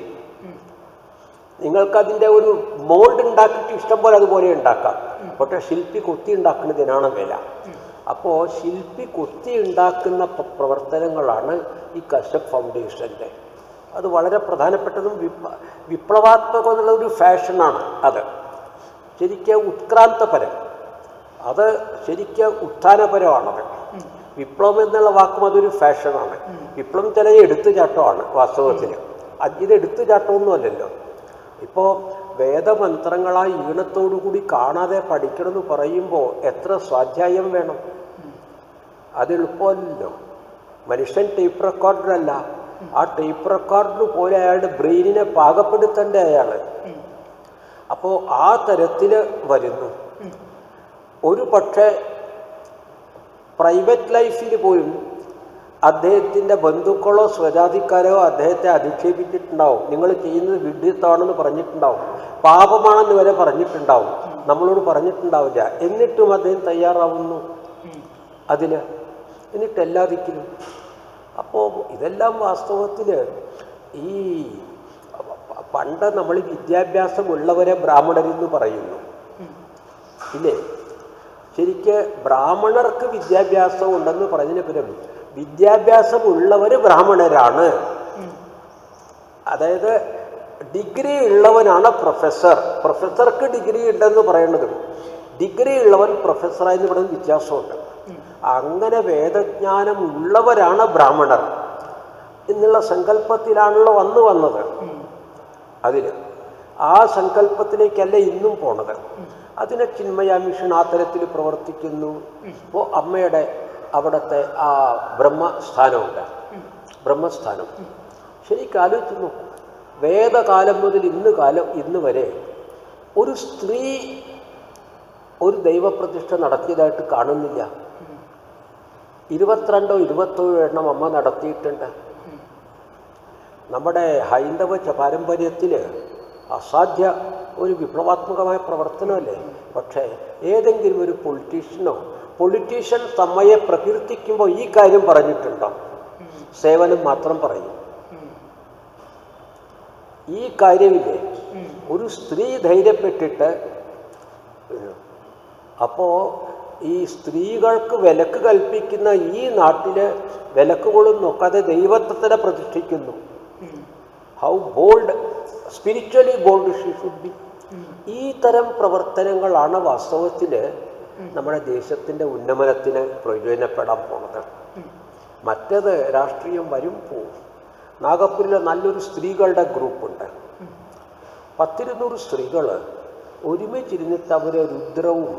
നിങ്ങൾക്കതിൻ്റെ ഒരു മോൾഡ് ഉണ്ടാക്കിയിട്ട് ഇഷ്ടം പോലെ അതുപോലെ ഉണ്ടാക്കാം. പക്ഷേ ശില്പി കൊത്തി ഉണ്ടാക്കുന്നതിനാണ് വില. അപ്പോൾ ശില്പി കൊത്തി ഉണ്ടാക്കുന്ന പ്രവർത്തനങ്ങളാണ് ഈ കശ്യപ് ഫൗണ്ടേഷൻ്റെ. അത് വളരെ പ്രധാനപ്പെട്ടതും വിപ്ലവാത്മകം എന്നുള്ള ഒരു ഫാഷനാണ്. അത് ശരിക്കും ഉത്ക്രാന്തപരം, അത് ശരിക്കും ഉത്ഥാനപരമാണത്. വിപ്ലവം എന്നുള്ള വാക്കും അതൊരു ഫാഷനാണ്. വിപ്ലവം ചില എടുത്തുചാട്ടമാണ് വാസ്തവത്തിൽ. ഇത് എടുത്തുചാട്ടമൊന്നുമല്ലല്ലോ. ഇപ്പോൾ വേദമന്ത്രങ്ങളായി ഈണത്തോടുകൂടി കാണാതെ പഠിക്കണമെന്ന് പറയുമ്പോൾ എത്ര സ്വാധ്യായം വേണം? അതെളുപ്പമല്ലോ. മനുഷ്യൻ ടേപ്പ് റെക്കോർഡറല്ല. ആ ടേപ്പ് റെക്കോർഡർ പോലെ അയാളുടെ ബ്രെയിനിനെ പാകപ്പെടുത്തേണ്ട അയാൾ. അപ്പോൾ ആ തരത്തിൽ വരുന്നു. ഒരു പക്ഷേ പ്രൈവറ്റ് ലൈഫിൽ പോലും അദ്ദേഹത്തിൻ്റെ ബന്ധുക്കളോ സ്വജാതിക്കാരോ അദ്ദേഹത്തെ അധിക്ഷേപിച്ചിട്ടുണ്ടാവും. നിങ്ങൾ ചെയ്യുന്നത് വിഡ്ഢിത്തമാണെന്ന് പറഞ്ഞിട്ടുണ്ടാവും, പാപമാണെന്ന് വരെ പറഞ്ഞിട്ടുണ്ടാവും, നമ്മളോട് പറഞ്ഞിട്ടുണ്ടാവില്ല. എന്നിട്ടും അദ്ദേഹം തയ്യാറാവുന്നു അതിന്, എന്നിട്ടെല്ലാ ദിക്കിലും. അപ്പോൾ ഇതെല്ലാം വാസ്തവത്തിൽ ഈ പണ്ട് നമ്മൾ വിദ്യാഭ്യാസമുള്ളവരെ ബ്രാഹ്മണരെന്ന് പറയുന്നു, ഇല്ലേ? ശരിക്ക് ബ്രാഹ്മണർക്ക് വിദ്യാഭ്യാസം ഉണ്ടെന്ന് പറഞ്ഞതിന് പകരം വിദ്യാഭ്യാസമുള്ളവർ ബ്രാഹ്മണരാണ്. അതായത് ഡിഗ്രി ഉള്ളവനാണ് പ്രൊഫസർ. പ്രൊഫസർക്ക് ഡിഗ്രി ഉണ്ടെന്ന് പറയുന്നതും ഡിഗ്രി ഉള്ളവൻ പ്രൊഫസറായെന്ന് പറയുന്ന വ്യത്യാസമുണ്ട്. അങ്ങനെ വേദജ്ഞാനം ഉള്ളവരാണ് ബ്രാഹ്മണർ എന്നുള്ള സങ്കല്പത്തിലാണല്ലോ വന്നത്. അതിന് ആ സങ്കല്പത്തിലേക്കല്ല ഇന്നും പോണത്. അതിനെ ചിന്മയ മിഷൻ ആ തരത്തിൽ പ്രവർത്തിക്കുന്നു. ഇപ്പോൾ അമ്മയുടെ അവിടുത്തെ ആ ബ്രഹ്മസ്ഥാനമുണ്ട്, ബ്രഹ്മസ്ഥാനം ശരിക്കും ആലോചിച്ച് നോക്കും. വേദകാലം മുതൽ ഇന്ന് വരെ ഒരു സ്ത്രീ ഒരു ദൈവപ്രതിഷ്ഠ നടത്തിയതായിട്ട് കാണുന്നില്ല. 22 or 27 എണ്ണം അമ്മ നടത്തിയിട്ടുണ്ട്. നമ്മുടെ ഹൈന്ദവ പാരമ്പര്യത്തിൽ അസാധ്യ ഒരു വിപ്ലവാത്മകമായ പ്രവർത്തനമല്ലേ. പക്ഷേ ഏതെങ്കിലും ഒരു പൊളിറ്റീഷ്യൻ തമ്മയെ പ്രകീർത്തിക്കുമ്പോൾ ഈ കാര്യം പറഞ്ഞിട്ടുണ്ടോ? സേവനം മാത്രം പറയും. ഈ കാര്യമില്ലേ, ഒരു സ്ത്രീ ധൈര്യപ്പെട്ടിട്ട്. അപ്പോൾ ഈ സ്ത്രീകൾക്ക് വിലക്ക് കൽപ്പിക്കുന്ന ഈ നാട്ടിൽ വിലക്കുകളും നോക്കാതെ ദൈവത്വത്തിനെ പ്രതിഷ്ഠിക്കുന്നു. How bold, spiritually bold she should be. ഈ തരം പ്രവർത്തനങ്ങളാണ് വാസ്തവത്തിൽ നമ്മുടെ ദേശത്തിൻ്റെ ഉന്നമനത്തിന് പ്രയോജനപ്പെടാൻ പോണത്. മറ്റേത് രാഷ്ട്രീയം വരും പോവും. നാഗപ്പൂരിലെ നല്ലൊരു സ്ത്രീകളുടെ ഗ്രൂപ്പുണ്ട്. 10-200 സ്ത്രീകൾ ഒരുമിച്ചിരുന്നിട്ട് അവർ രുദ്രവും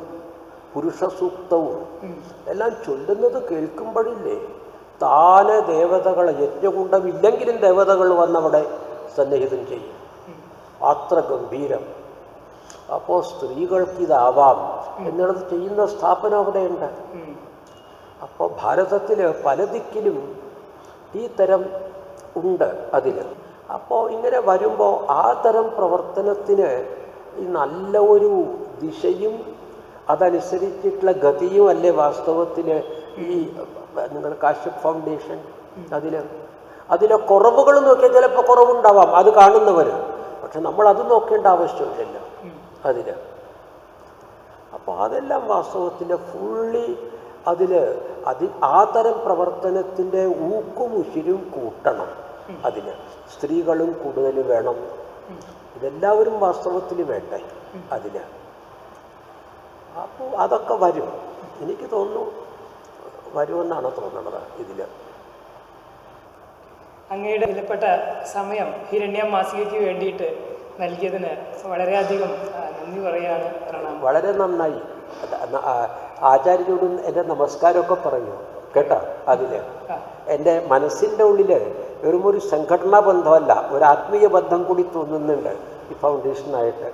പുരുഷസൂക്തവും എല്ലാം ചൊല്ലുന്നത് കേൾക്കുമ്പോഴില്ലേ, താനെ ദേവതകൾ യജ്ഞകുണ്ടമില്ലെങ്കിലും ദേവതകൾ വന്നവിടെ സന്നിഹിതം ചെയ്യും. അത്ര ഗംഭീരം. അപ്പോൾ സ്ത്രീകൾക്കിതാവാം എന്നുള്ളത് ചെയ്യുന്ന സ്ഥാപനം അവിടെയുണ്ട്. അപ്പോൾ ഭാരതത്തിൽ പല ദിക്കിലും ഈ തരം ഉണ്ട് അതിൽ. അപ്പോൾ ഇങ്ങനെ വരുമ്പോൾ ആ തരം പ്രവർത്തനത്തിന് ഈ നല്ല ഒരു ദിശയും അതനുസരിച്ചിട്ടുള്ള ഗതിയും അല്ലേ വാസ്തവത്തിൽ ഈ നിങ്ങൾ കാശ്യപ് ഫൗണ്ടേഷൻ. അതിലെ കുറവുകൾ നോക്കിയാൽ ചിലപ്പോൾ കുറവുണ്ടാവാം, അത് കാണുന്നവർ. പക്ഷെ നമ്മൾ അത് നോക്കേണ്ട ആവശ്യമില്ലല്ലോ അതിൽ. അപ്പോൾ അതെല്ലാം വാസ്തവത്തിൽ ഫുള്ളി ആ തരം പ്രവർത്തനത്തിൻ്റെ ഊക്കും ഉശിരും കൂട്ടണം. അതിന് സ്ത്രീകളും കൂടുതൽ വേണം. ഇതെല്ലാവരും വാസ്തവത്തിൽ വേണ്ടേ. അതിൽ. അപ്പോൾ അതൊക്കെ വരും, എനിക്ക് തോന്നുന്നു വരുമെന്നാണ് തോന്നുന്നത് ഇതിൽ. അങ്ങയുടെ വിലപ്പെട്ട സമയം ഹിരണ്യ മാസികയ്ക്ക് വേണ്ടിയിട്ട് നൽകിയതിന് വളരെയധികം നന്ദി പറയുകയാണ്. പ്രണാമം. വളരെ നന്നായി. ആചാര്യരോടും എൻ്റെ നമസ്കാരമൊക്കെ പറയൂ കേട്ടോ. അതിൽ എൻ്റെ മനസ്സിൻ്റെ ഉള്ളിൽ വെറുമൊരു സംഘടനാ ബന്ധമല്ല, ഒരു ആത്മീയ ബന്ധം കൂടി തോന്നുന്നുണ്ട് ഈ ഫൗണ്ടേഷനായിട്ട്.